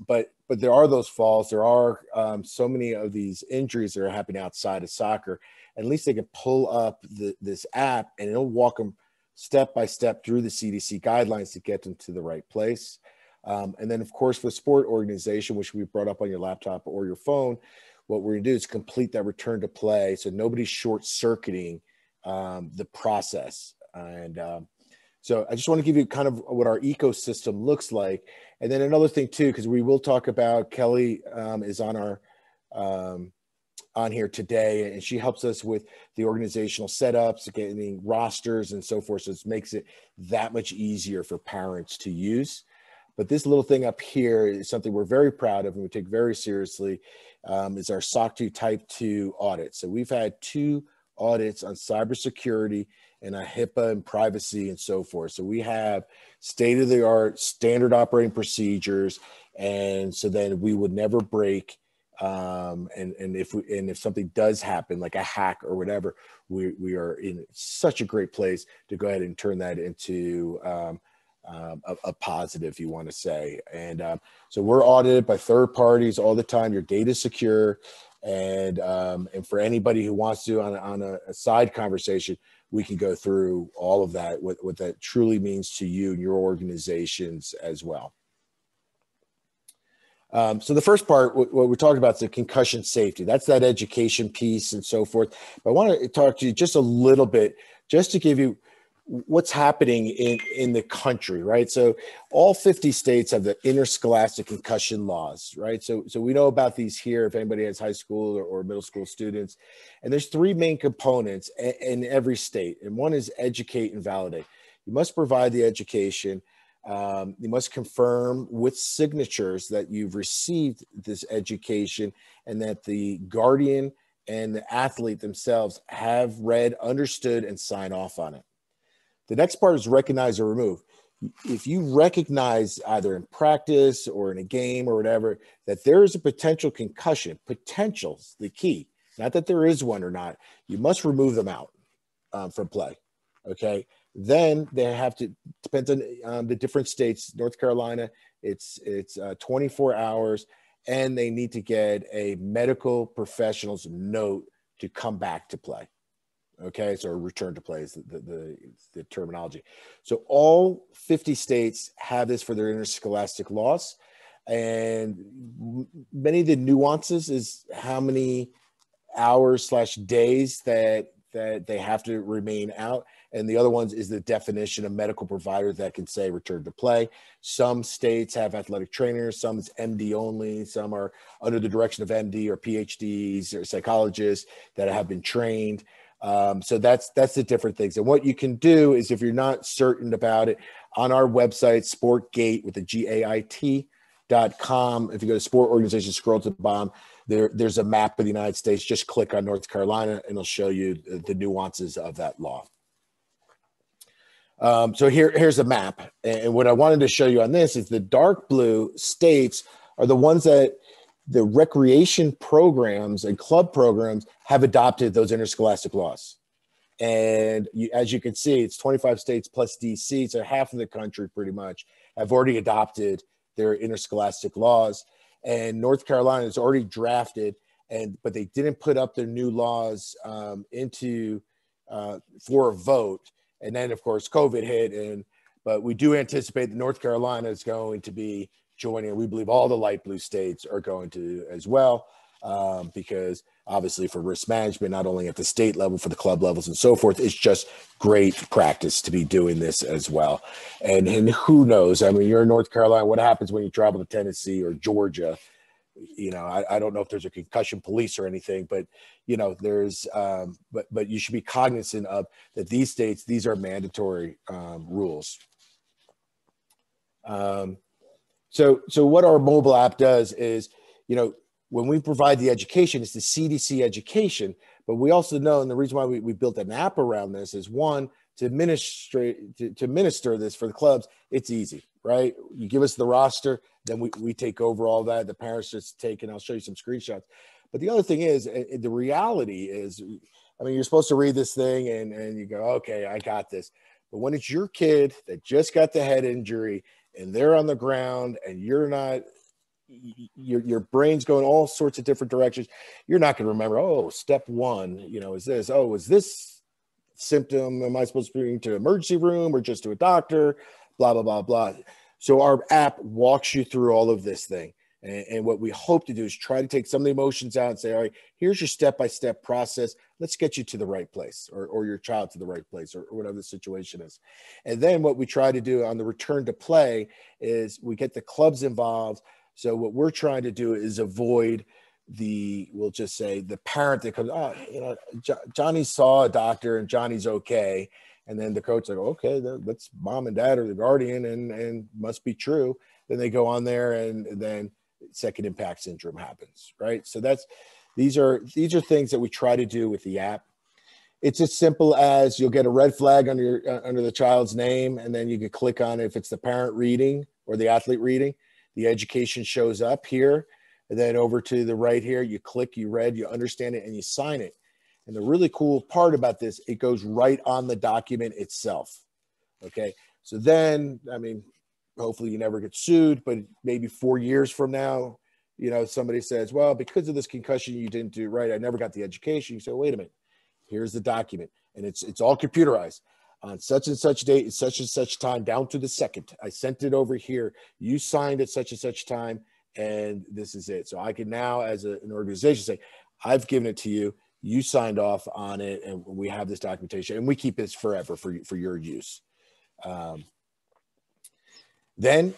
but there are those falls. There are so many of these injuries that are happening outside of soccer. At least they can pull up this app, and it'll walk them step by step through the CDC guidelines to get them to the right place. And then, of course, for sport organization, which we brought up on your laptop or your phone, what we're going to do is complete that return to play, so nobody's short-circuiting the process. And So I just want to give you kind of what our ecosystem looks like. And then another thing too, because we will talk about, Kelly is on our on here today, and she helps us with the organizational setups, getting rosters and so forth. So it makes it that much easier for parents to use. But this little thing up here is something we're very proud of and we take very seriously, is our SOC 2 Type 2 audit. So we've had 2 audits on cybersecurity and a HIPAA and privacy and so forth. So we have state-of-the-art standard operating procedures, and so then we would never break. And if something does happen, like a hack or whatever, we are in such a great place to go ahead and turn that into a positive, you want to say. And so we're audited by third parties all the time. Your data is secure, and for anybody who wants to on a side conversation, we can go through all of that, what that truly means to you and your organizations as well. So the first part, what we talked about is the concussion safety. That's that education piece and so forth. But I want to talk to you just a little bit, just to give you what's happening in the country, right? So all 50 states have the interscholastic concussion laws, right? So we know about these here if anybody has high school or middle school students. And there's 3 main components in every state. And one is educate and validate. You must provide the education. You must confirm with signatures that you've received this education and that the guardian and the athlete themselves have read, understood, and sign off on it. The next part is recognize or remove. If you recognize either in practice or in a game or whatever, that there is a potential concussion, potential's the key, not that there is one or not, you must remove them out from play, okay? Then they have to, depends on the different states. North Carolina, it's 24 hours, and they need to get a medical professional's note to come back to play. Okay, so return to play is the terminology. So all 50 states have this for their interscholastic laws, and many of the nuances is how many hours/days that they have to remain out. And the other ones is the definition of medical provider that can say return to play. Some states have athletic trainers, some is MD only, some are under the direction of MD or PhDs or psychologists that have been trained. So that's the different things. And what you can do is, if you're not certain about it, on our website, SportGait with the GAIT.com, if you go to sport organization, scroll to the bottom, there's a map of the United States. Just click on North Carolina and it'll show you the nuances of that law. So here's a map. And what I wanted to show you on this is the dark blue states are the ones that the recreation programs and club programs have adopted those interscholastic laws. And as you can see, it's 25 states plus DC, so half of the country pretty much have already adopted their interscholastic laws. And North Carolina has already drafted, but they didn't put up their new laws for a vote. And then, of course, COVID hit, but we do anticipate that North Carolina is going to be joining. We believe all the light blue states are going to as well, because obviously for risk management, not only at the state level, for the club levels and so forth, it's just great practice to be doing this as well. And who knows? I mean, you're in North Carolina. What happens when you travel to Tennessee or Georgia? You know, I don't know if there's a concussion police or anything, but you know, there's but you should be cognizant of that. These states, these are mandatory rules. So what our mobile app does is, you know, when we provide the education, it's the CDC education, but we also know, and the reason why we built an app around this is, one, to administer this for the clubs, it's easy, right? You give us the roster, then we take over all that. The parents just take, and I'll show you some screenshots. But the other thing is, the reality is, I mean, you're supposed to read this thing and you go, okay, I got this. But when it's your kid that just got the head injury and they're on the ground and you're not, your brain's going all sorts of different directions, you're not going to remember, oh, step one, you know, is this, oh, is this symptom, am I supposed to bring to emergency room or just to a doctor, blah, blah, blah, blah. So our app walks you through all of this thing. And what we hope to do is try to take some of the emotions out and say, all right, here's your step-by-step process. Let's get you to the right place, or your child to the right place, or whatever the situation is. And then what we try to do on the return to play is we get the clubs involved. So what we're trying to do is avoid we'll just say the parent that comes, oh, Johnny saw a doctor and Johnny's okay. And then the coach like, okay, that's mom and dad or the guardian and must be true. Then they go on there and then second impact syndrome happens, right? So these are things that we try to do with the app. It's as simple as you'll get a red flag under the child's name, and then you can click on it. If it's the parent reading or the athlete reading, the education shows up here, and then over to the right here, you click, you read, you understand it, and you sign it. And the really cool part about this, it goes right on the document itself. Okay, so then, I mean, hopefully you never get sued, but maybe 4 years from now, somebody says, well, because of this concussion, you didn't do it right. I never got the education. You say, wait a minute, here's the document. And it's all computerized. On such and such date, at such and such time, down to the second. I sent it over here. You signed at such and such time, and this is it. So I can now, as an organization, say, I've given it to you. You signed off on it, and we have this documentation, and we keep this forever for your use. Then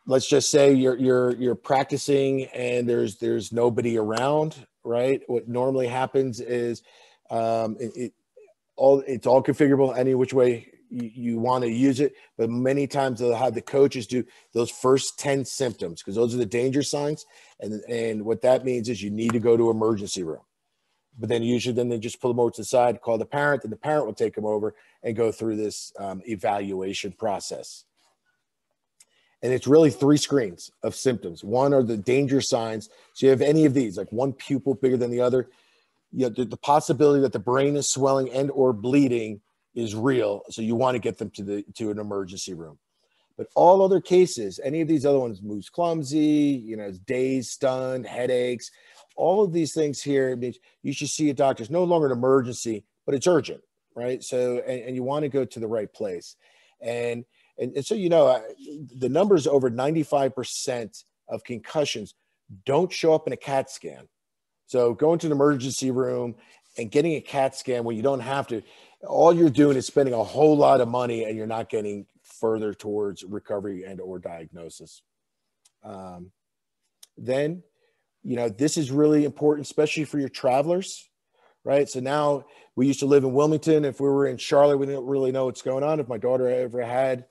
let's just say you're practicing and there's nobody around, right? What normally happens is it's all configurable any which way you want to use it, but many times they'll have the coaches do those first 10 symptoms because those are the danger signs, and what that means is you need to go to emergency room. But then usually they just pull them over to the side, call the parent, and the parent will take them over and go through this evaluation process. And it's really 3 screens of symptoms. One are the danger signs. So you have any of these, like one pupil bigger than the other, the possibility that the brain is swelling and or bleeding is real. So you want to get them to an emergency room. But all other cases, any of these other ones, moves clumsy, is dazed, stunned, headaches, all of these things here means you should see a doctor. It's no longer an emergency, but it's urgent, right? So, and you want to go to the right place. And so, the numbers over 95% of concussions don't show up in a CAT scan. So going to an emergency room and getting a CAT scan when you don't have to, all you're doing is spending a whole lot of money and you're not getting further towards recovery and or diagnosis. Then, this is really important, especially for your travelers, right? So now we used to live in Wilmington. If we were in Charlotte, we didn't really know what's going on. If my daughter ever had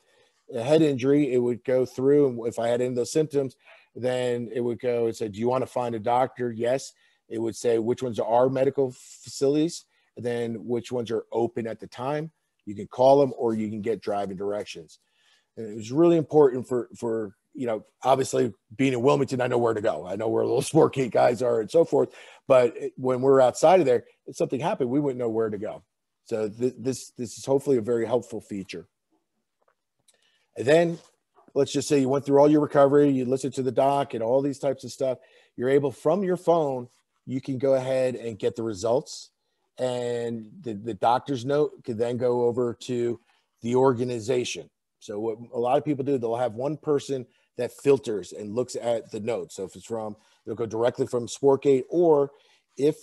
a head injury, it would go through. And if I had any of those symptoms, then it would go and say, do you want to find a doctor? Yes. It would say which ones are our medical facilities, and then which ones are open at the time. You can call them or you can get driving directions. And it was really important for obviously being in Wilmington, I know where to go. I know where little SportGait guys are and so forth. But when we're outside of there, if something happened, we wouldn't know where to go. So this is hopefully a very helpful feature. And then let's just say you went through all your recovery, you listened to the doc and all these types of stuff. You're able from your phone, you can go ahead and get the results. And the doctor's note could then go over to the organization. So what a lot of people do, they'll have one person that filters and looks at the notes. So if it's they'll go directly from SportGait, or if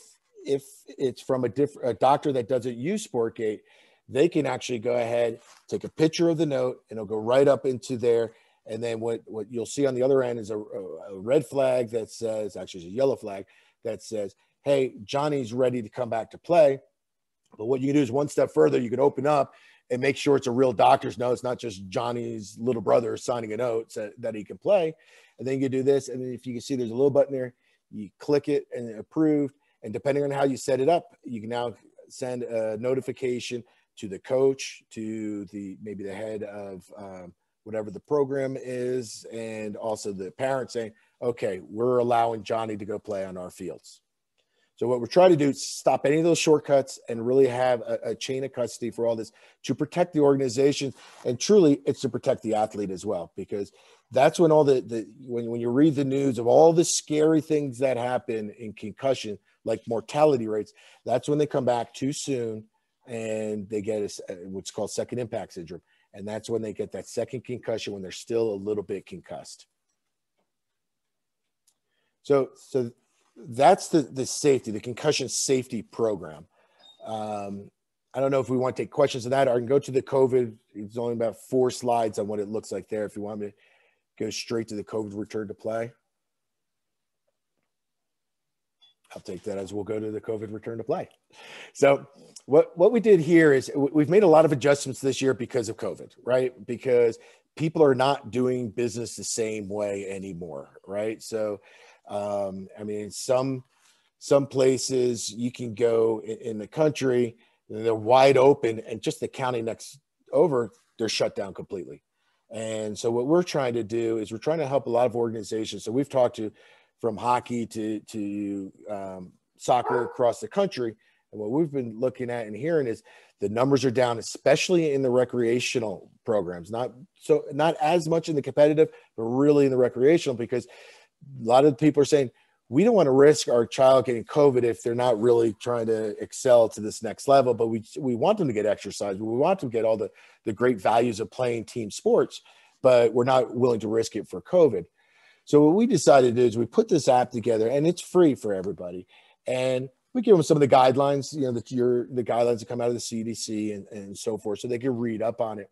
it's from a doctor that doesn't use SportGait, they can actually go ahead, take a picture of the note, and it'll go right up into there. And then what you'll see on the other end is a red flag that says, actually it's a yellow flag that says, hey, Johnny's ready to come back to play. But what you can do is one step further, you can open up and make sure it's a real doctor's note. It's not just Johnny's little brother signing a note that he can play. And then you can do this. And then if you can see there's a little button there, you click it and approved. And depending on how you set it up, you can now send a notification to the coach, to maybe the head of whatever the program is, and also the parent saying, okay, we're allowing Johnny to go play on our fields. So what we're trying to do is stop any of those shortcuts and really have a chain of custody for all this to protect the organization. And truly, it's to protect the athlete as well, because that's when all when you read the news of all the scary things that happen in concussion, like mortality rates, that's when they come back too soon and they get what's called second impact syndrome. And that's when they get that second concussion when they're still a little bit concussed. So that's the safety, the concussion safety program. I don't know if we want to take questions of that, or I can go to the COVID. It's only about 4 slides on what it looks like there. If you want me to go straight to the COVID return to play, I'll take that as we'll go to the COVID return to play. So what we did here is we've made a lot of adjustments this year because of COVID, right? Because people are not doing business the same way anymore, right? So, I mean, some places you can go in the country, they're wide open, and just the county next over, they're shut down completely. And so what we're trying to do is we're trying to help a lot of organizations. So we've talked to from hockey to soccer across the country. And what we've been looking at and hearing is the numbers are down, especially in the recreational programs, not as much in the competitive, but really in the recreational, because a lot of people are saying, we don't want to risk our child getting COVID if they're not really trying to excel to this next level, but we want them to get exercise. We want them to get all the great values of playing team sports, but we're not willing to risk it for COVID. So what we decided to do is we put this app together, and it's free for everybody. And we give them some of the guidelines, the guidelines that come out of the CDC and so forth, so they can read up on it.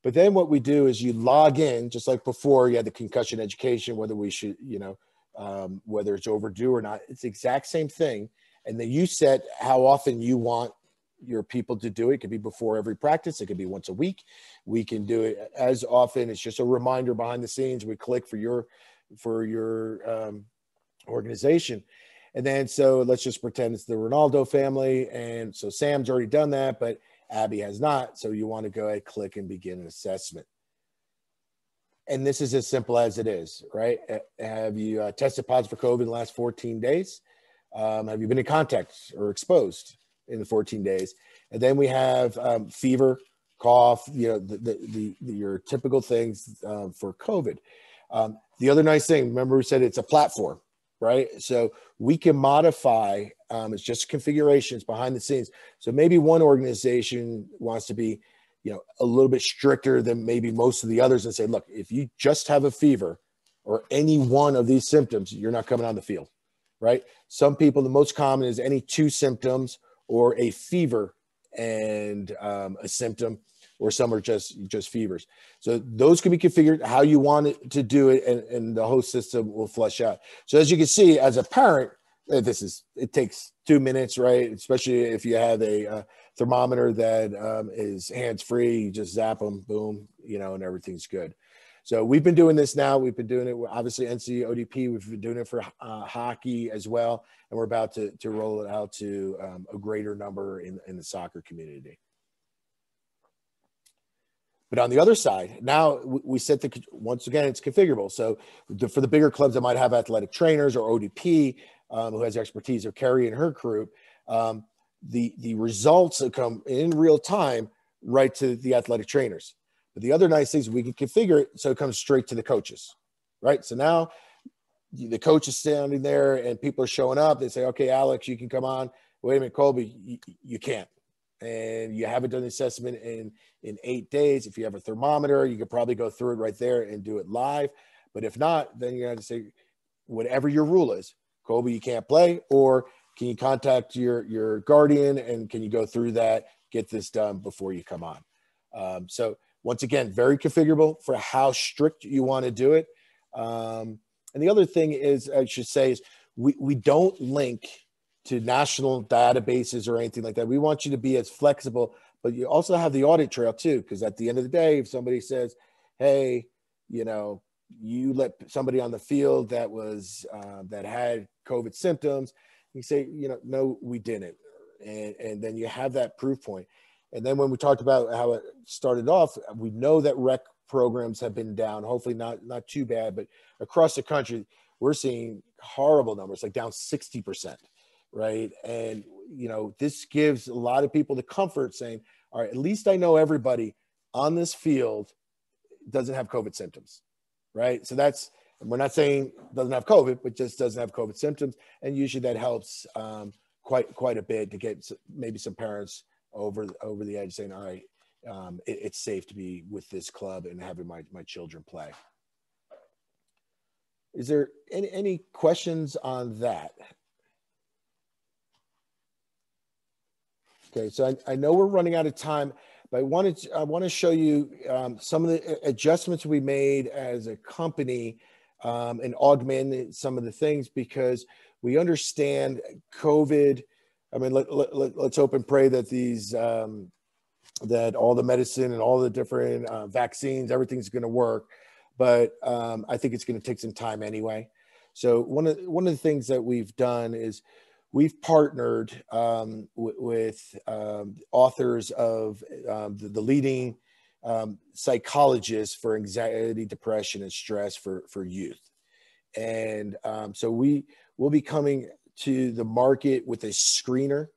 But then what we do is you log in, just like before you had the concussion education, whether we should, whether it's overdue or not, it's the exact same thing. And then you set how often you want your people to do it. It could be before every practice. It could be once a week. We can do it as often. It's just a reminder behind the scenes. We click for your organization. And then, so let's just pretend it's the Ronaldo family. And so Sam's already done that, but Abby has not. So you want to go ahead, click, and begin an assessment. And this is as simple as it is, right? Have you tested positive for COVID in the last 14 days? Have you been in contact or exposed in the 14 days? And then we have fever, cough, your typical things for COVID. The other nice thing, remember we said it's a platform, right? So we can modify, it's just configurations behind the scenes. So maybe one organization wants to be, a little bit stricter than maybe most of the others and say, look, if you just have a fever or any one of these symptoms, you're not coming on the field, right? Some people, the most common is any 2 symptoms or a fever and a symptom, or some are just fevers. So those can be configured how you want it to do it, and the host system will flush out. So as you can see, as a parent, it takes 2 minutes, right? Especially if you have a thermometer that is hands-free, you just zap them, boom, and everything's good. So we've been doing this now. We've been doing it, obviously, NC ODP. We've been doing it for hockey as well. And we're about to roll it out to a greater number in the soccer community. But on the other side, now we set once again, it's configurable. So for the bigger clubs that might have athletic trainers or ODP who has expertise, or Carrie and her group, the results that come in real time right to the athletic trainers. But the other nice thing is we can configure it so it comes straight to the coaches, right? So now the coach is standing there and people are showing up. They say, okay, Alex, you can come on. Wait a minute, Colby, you can't. And you haven't done the assessment in 8 days. If you have a thermometer, you could probably go through it right there and do it live. But if not, then you have to say, whatever your rule is, Colby, you can't play, or can you contact your guardian and can you go through that, get this done before you come on? So once again, very configurable for how strict you want to do it. And the other thing is, I should say, is we don't link to national databases or anything like that. We want you to be as flexible, but you also have the audit trail too, because at the end of the day, if somebody says, hey, you let somebody on the field that was that had COVID symptoms, you say, no, we didn't. And then you have that proof point. And then when we talked about how it started off, we know that rec programs have been down, hopefully not too bad, but across the country, we're seeing horrible numbers, like down 60%, right? And, this gives a lot of people the comfort saying, all right, at least I know everybody on this field doesn't have COVID symptoms, right? So we're not saying doesn't have COVID, but just doesn't have COVID symptoms. And usually that helps quite a bit to get maybe some parents over the edge saying, all right, it's safe to be with this club and having my children play. is there any questions on that? Okay, so I know we're running out of time, but I want to show you some of the adjustments we made as a company and augmented some of the things, because we understand COVID. I mean, let's hope and pray that these that all the medicine and all the different vaccines, everything's going to work. But I think it's going to take some time anyway. So one of the things that we've done is we've partnered with authors of the leading psychologists for anxiety, depression, and stress for youth. And so we will be coming to the market with a screener.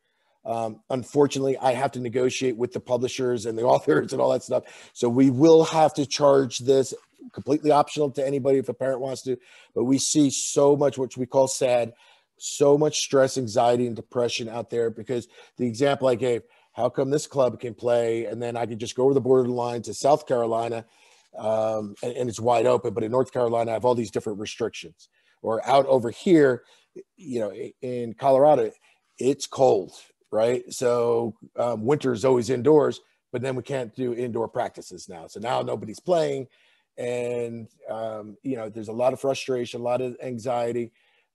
Unfortunately, I have to negotiate with the publishers and the authors and all that stuff. So we will have to charge this, completely optional to anybody if a parent wants to. But we see so much, what we call SAD, so much stress, anxiety, and depression out there, because the example I gave, how come this club can play and then I can just go over the borderline to South Carolina and it's wide open, but in North Carolina, I have all these different restrictions. Or out over here, you know, in Colorado, it's cold, right? So winter is always indoors, but then we can't do indoor practices now. So now nobody's playing. And, you know, there's a lot of frustration, a lot of anxiety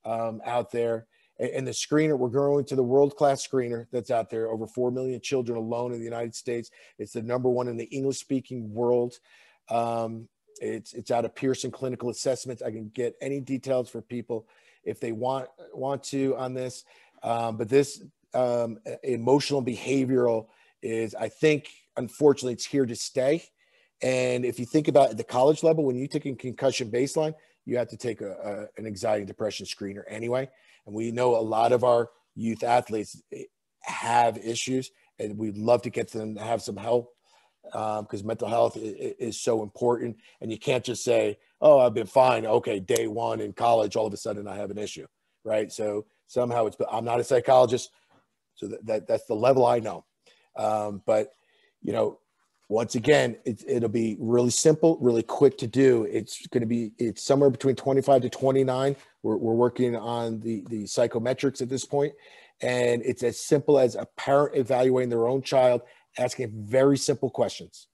out there. And the screener, we're going to the world-class screener that's out there, over 4 million children alone in the United States. It's the #1 in the English-speaking world. It's out of Pearson Clinical Assessments. I can get any details for people if they want to on this. But this emotional behavioral is, I think, unfortunately, it's here to stay. And if you think about at the college level, when you take a concussion baseline, you have to take an anxiety and depression screener anyway. And we know a lot of our youth athletes have issues, and we'd love to get them to have some help because mental health is so important. And you can't just say, oh, I've been fine. Okay, day one in college, all of a sudden I have an issue, right? So somehow I'm not a psychologist, so that's the level I know. But, you know, once again, it'll be really simple, really quick to do. It's somewhere between 25 to 29. We're working on the psychometrics at this point. And it's as simple as a parent evaluating their own child, asking very simple questions.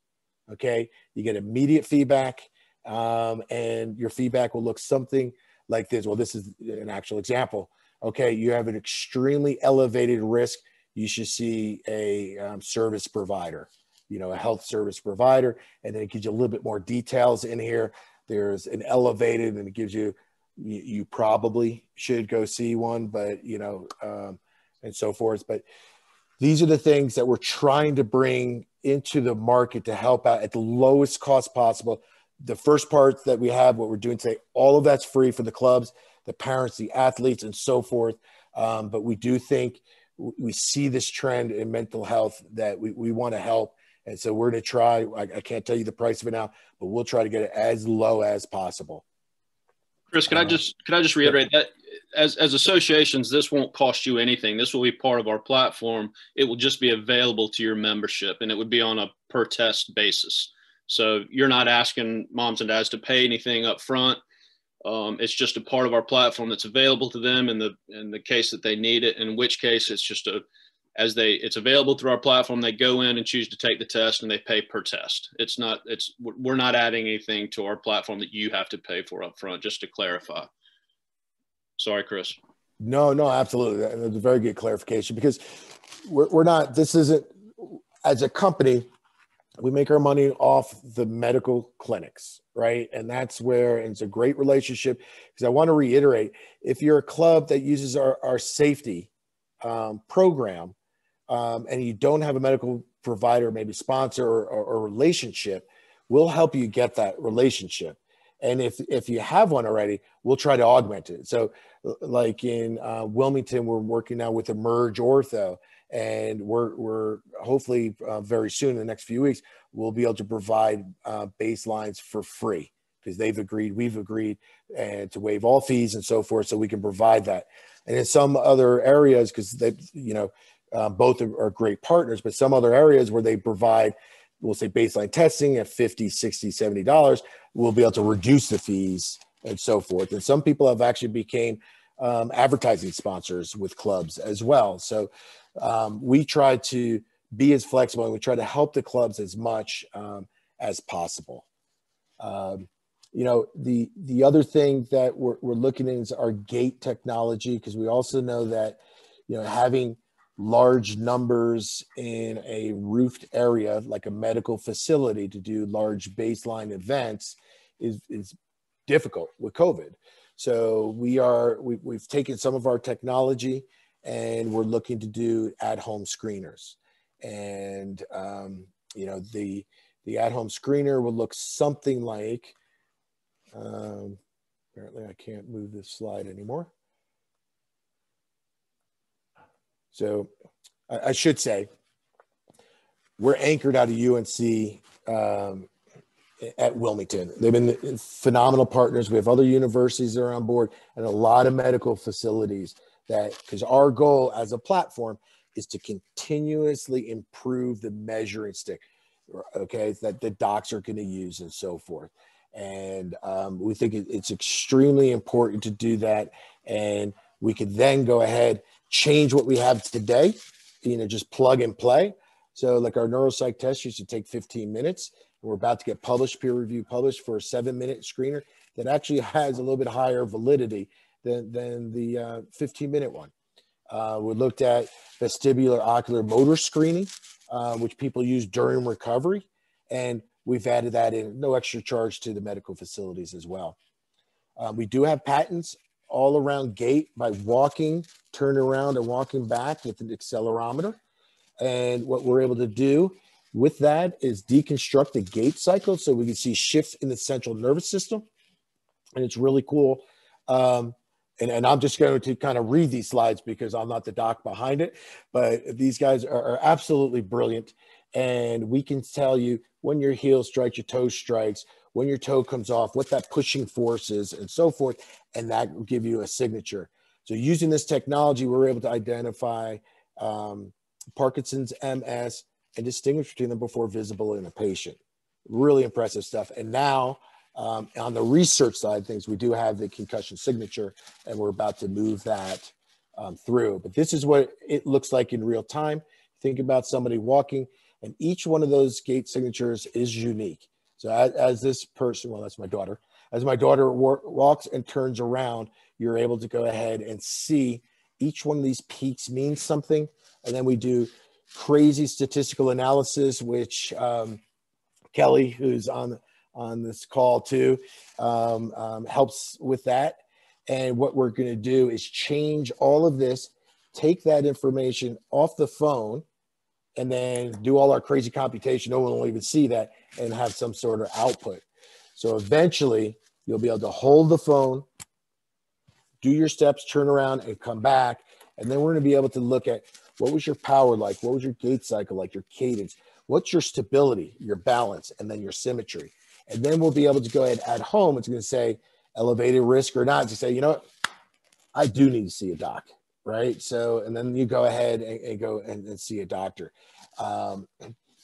Okay. You get immediate feedback, and your feedback will look something like this. Well, this is an actual example. Okay. You have an extremely elevated risk. You should see a service provider, you know, a health service provider, and then it gives you a little bit more details in here. There's an elevated, and it gives you probably should go see one, but, you know, and so forth. But these are the things that we're trying to bring into the market to help out at the lowest cost possible. The first part that we have, what we're doing today, all of that's free for the clubs, the parents, the athletes, and so forth. But we do think we see this trend in mental health that we want to help. And so we're going to try, I can't tell you the price of it now, but we'll try to get it as low as possible.
Chris, can I just reiterate that as associations, this won't cost you anything. This will be part of our platform. It will just be available to your membership, and it would be on a per test basis. So you're not asking moms and dads to pay anything up front. It's just a part of our platform that's available to them in the case that they need it, in which case it's just it's available through our platform. They go in and choose to take the test, and they pay per test. We're not adding anything to our platform that you have to pay for up front, just to clarify. Sorry, Chris.
No, absolutely. That's a very good clarification, because this isn't, as a company, we make our money off the medical clinics, right? And that's where, and it's a great relationship, because I want to reiterate, if you're a club that uses our safety program, and you don't have a medical provider, maybe sponsor or relationship, we'll help you get that relationship. And if you have one already, we'll try to augment it. So like in Wilmington, we're working now with Emerge Ortho, and we're hopefully very soon, in the next few weeks, we'll be able to provide baselines for free, because we've agreed and to waive all fees and so forth, so we can provide that. And in some other areas, because they, you know, both are great partners, but some other areas where they provide, we'll say, baseline testing at $50, $60, $70, we'll be able to reduce the fees and so forth. And some people have actually became advertising sponsors with clubs as well. So we try to be as flexible, and we try to help the clubs as much as possible. The other thing that we're looking at is our gate technology, because we also know that, having large numbers in a roofed area like a medical facility to do large baseline events is difficult with COVID. So we've taken some of our technology and we're looking to do at-home screeners. And the at-home screener will look something like, apparently I can't move this slide anymore. So I should say, we're anchored out of UNC at Wilmington. They've been phenomenal partners. We have other universities that are on board and a lot of medical facilities because our goal as a platform is to continuously improve the measuring stick, okay, that the docs are going to use and so forth. And we think it's extremely important to do that. And we could then go ahead, change what we have today, just plug and play. So like our neuropsych test used to take 15 minutes. We're about to get published, peer review published for a 7-minute screener that actually has a little bit higher validity than the 15-minute one. We looked at vestibular ocular motor screening, which people use during recovery. And we've added that in, no extra charge to the medical facilities as well. We do have patents all around gait by walking, turning around and walking back with an accelerometer. And what we're able to do with that is deconstruct the gait cycle so we can see shifts in the central nervous system. And it's really cool. And I'm just going to kind of read these slides because I'm not the doc behind it, but these guys are absolutely brilliant. And we can tell you when your heel strikes, your toe strikes, when your toe comes off, what that pushing force is and so forth. And that will give you a signature. So using this technology, we're able to identify Parkinson's, MS, and distinguish between them before visible in a patient. Really impressive stuff. And now on the research side of things, we do have the concussion signature, and we're about to move that through. But this is what it looks like in real time. Think about somebody walking, and each one of those gait signatures is unique. So as this person, well, that's my daughter. As my daughter walks and turns around, you're able to go ahead and see each one of these peaks means something. And then we do crazy statistical analysis, which Kelly, who's on this call too, helps with that. And what we're going to do is change all of this, take that information off the phone, and then do all our crazy computation. No one will even see that, and have some sort of output. So eventually you'll be able to hold the phone, do your steps, turn around and come back. And then we're going to be able to look at what was your power like? What was your gait cycle like? Your cadence? What's your stability, your balance, and then your symmetry? And then we'll be able to go ahead at home. It's going to say elevated risk or not, to say, you know what, I do need to see a doc, right? So, and then you go ahead and go and see a doctor.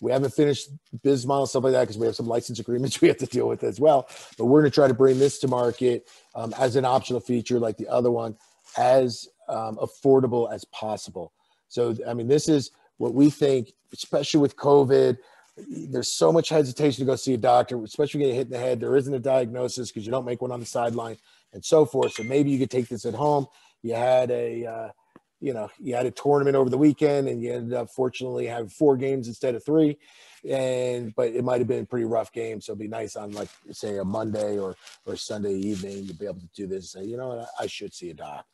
We haven't finished business model, stuff like that, because we have some license agreements we have to deal with as well. But we're going to try to bring this to market as an optional feature like the other one, as affordable as possible. So, I mean, this is what we think, especially with COVID, there's so much hesitation to go see a doctor, especially getting hit in the head. There isn't a diagnosis because you don't make one on the sideline and so forth. So maybe you could take this at home. You had a, you had a tournament over the weekend and you ended up fortunately having 4 games instead of 3. But it might've been a pretty rough game. So it'd be nice on, like, say, a Monday or Sunday evening to be able to do this and say, you know what, I should see a doc.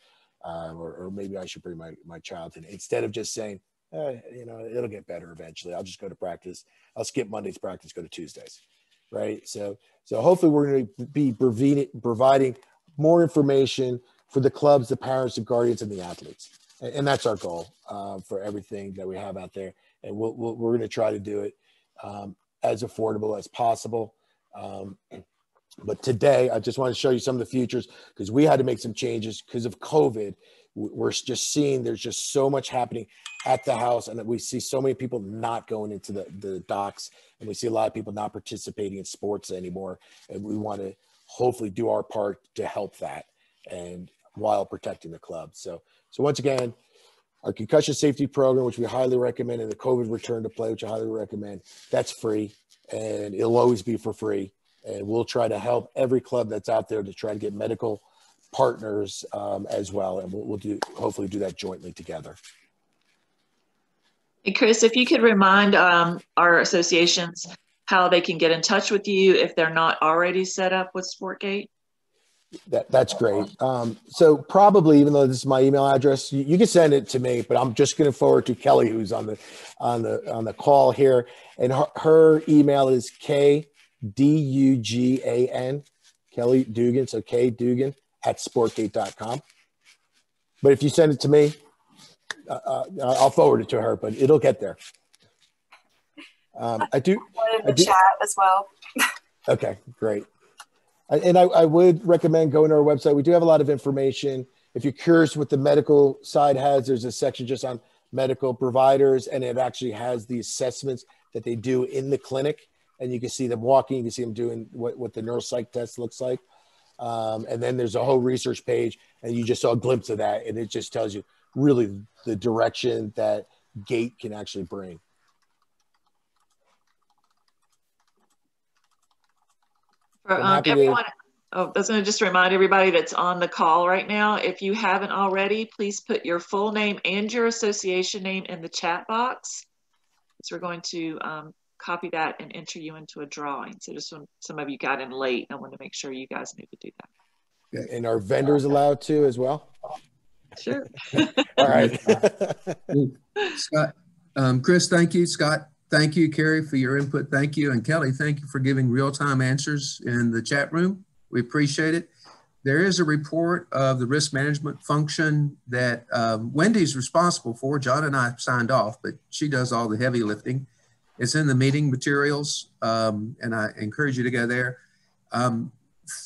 Or maybe I should bring my child in, instead of just saying, it'll get better eventually. I'll just go to practice. I'll skip Monday's practice, go to Tuesdays, right? So hopefully we're going to be providing more information for the clubs, the parents, the guardians, and the athletes. And that's our goal for everything that we have out there. And we're going to try to do it as affordable as possible. But today, I just want to show you some of the features, because we had to make some changes because of COVID. We're just seeing there's just so much happening at the house, and we see so many people not going into the docs, and we see a lot of people not participating in sports anymore. And we want to hopefully do our part to help that, and while protecting the club. So once again, our concussion safety program, which we highly recommend, and the COVID return to play, which I highly recommend, that's free, and it'll always be for free. And we'll try to help every club that's out there to try to get medical partners as well. And we'll hopefully do that jointly together.
Hey, Chris, if you could remind our associations how they can get in touch with you if they're not already set up with SportGait.
That's great. So probably, even though this is my email address, you can send it to me, but I'm just going to forward to Kelly, who's on the call here, and her email is KDUGAN, Kelly Dugan, so KDugan @sportgait.com. But if you send it to me, I'll forward it to her, but it'll get there. I do
in the chat as well.
Okay, great. And I would recommend going to our website. We do have a lot of information. If you're curious what the medical side has, there's a section just on medical providers, and it actually has the assessments that they do in the clinic. And you can see them walking, you can see them doing what the neuropsych test looks like. And then there's a whole research page, and you just saw a glimpse of that, and it just tells you really the direction that GAIT can actually bring.
For everyone, I was going to just remind everybody that's on the call right now, if you haven't already, please put your full name and your association name in the chat box. So we're going to copy that and enter you into a drawing. So just when some of you got in late, I want to make sure you guys need to do that.
And are vendors allowed to as well?
Sure.
All right.
Scott, Chris, thank you. Scott, thank you. Carrie, for your input. Thank you. And Kelly, thank you for giving real-time answers in the chat room. We appreciate it. There is a report of the risk management function that Wendy's responsible for. John and I signed off, but she does all the heavy lifting. It's in the meeting materials, and I encourage you to go there.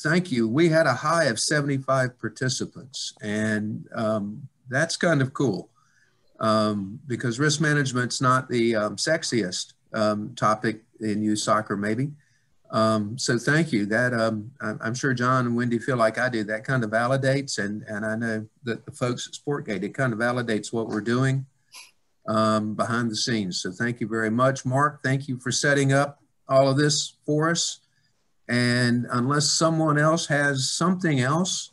Thank you. We had a high of 75 participants, and that's kind of cool because risk management's not the sexiest topic in youth soccer, maybe. So thank you. That I'm sure John and Wendy feel like I do. That kind of validates, and I know that the folks at SportGait, it kind of validates what we're doing behind the scenes. So thank you very much. Mark, thank you for setting up all of this for us. And unless someone else has something else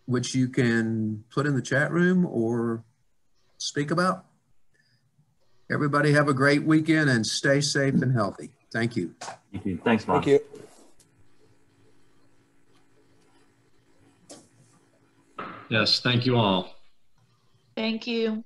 which you can put in the chat room or speak about, everybody have a great weekend and stay safe and healthy. Thank you.
Thank you. Thanks, Mark.
Thank you.
Yes, thank you all.
Thank you.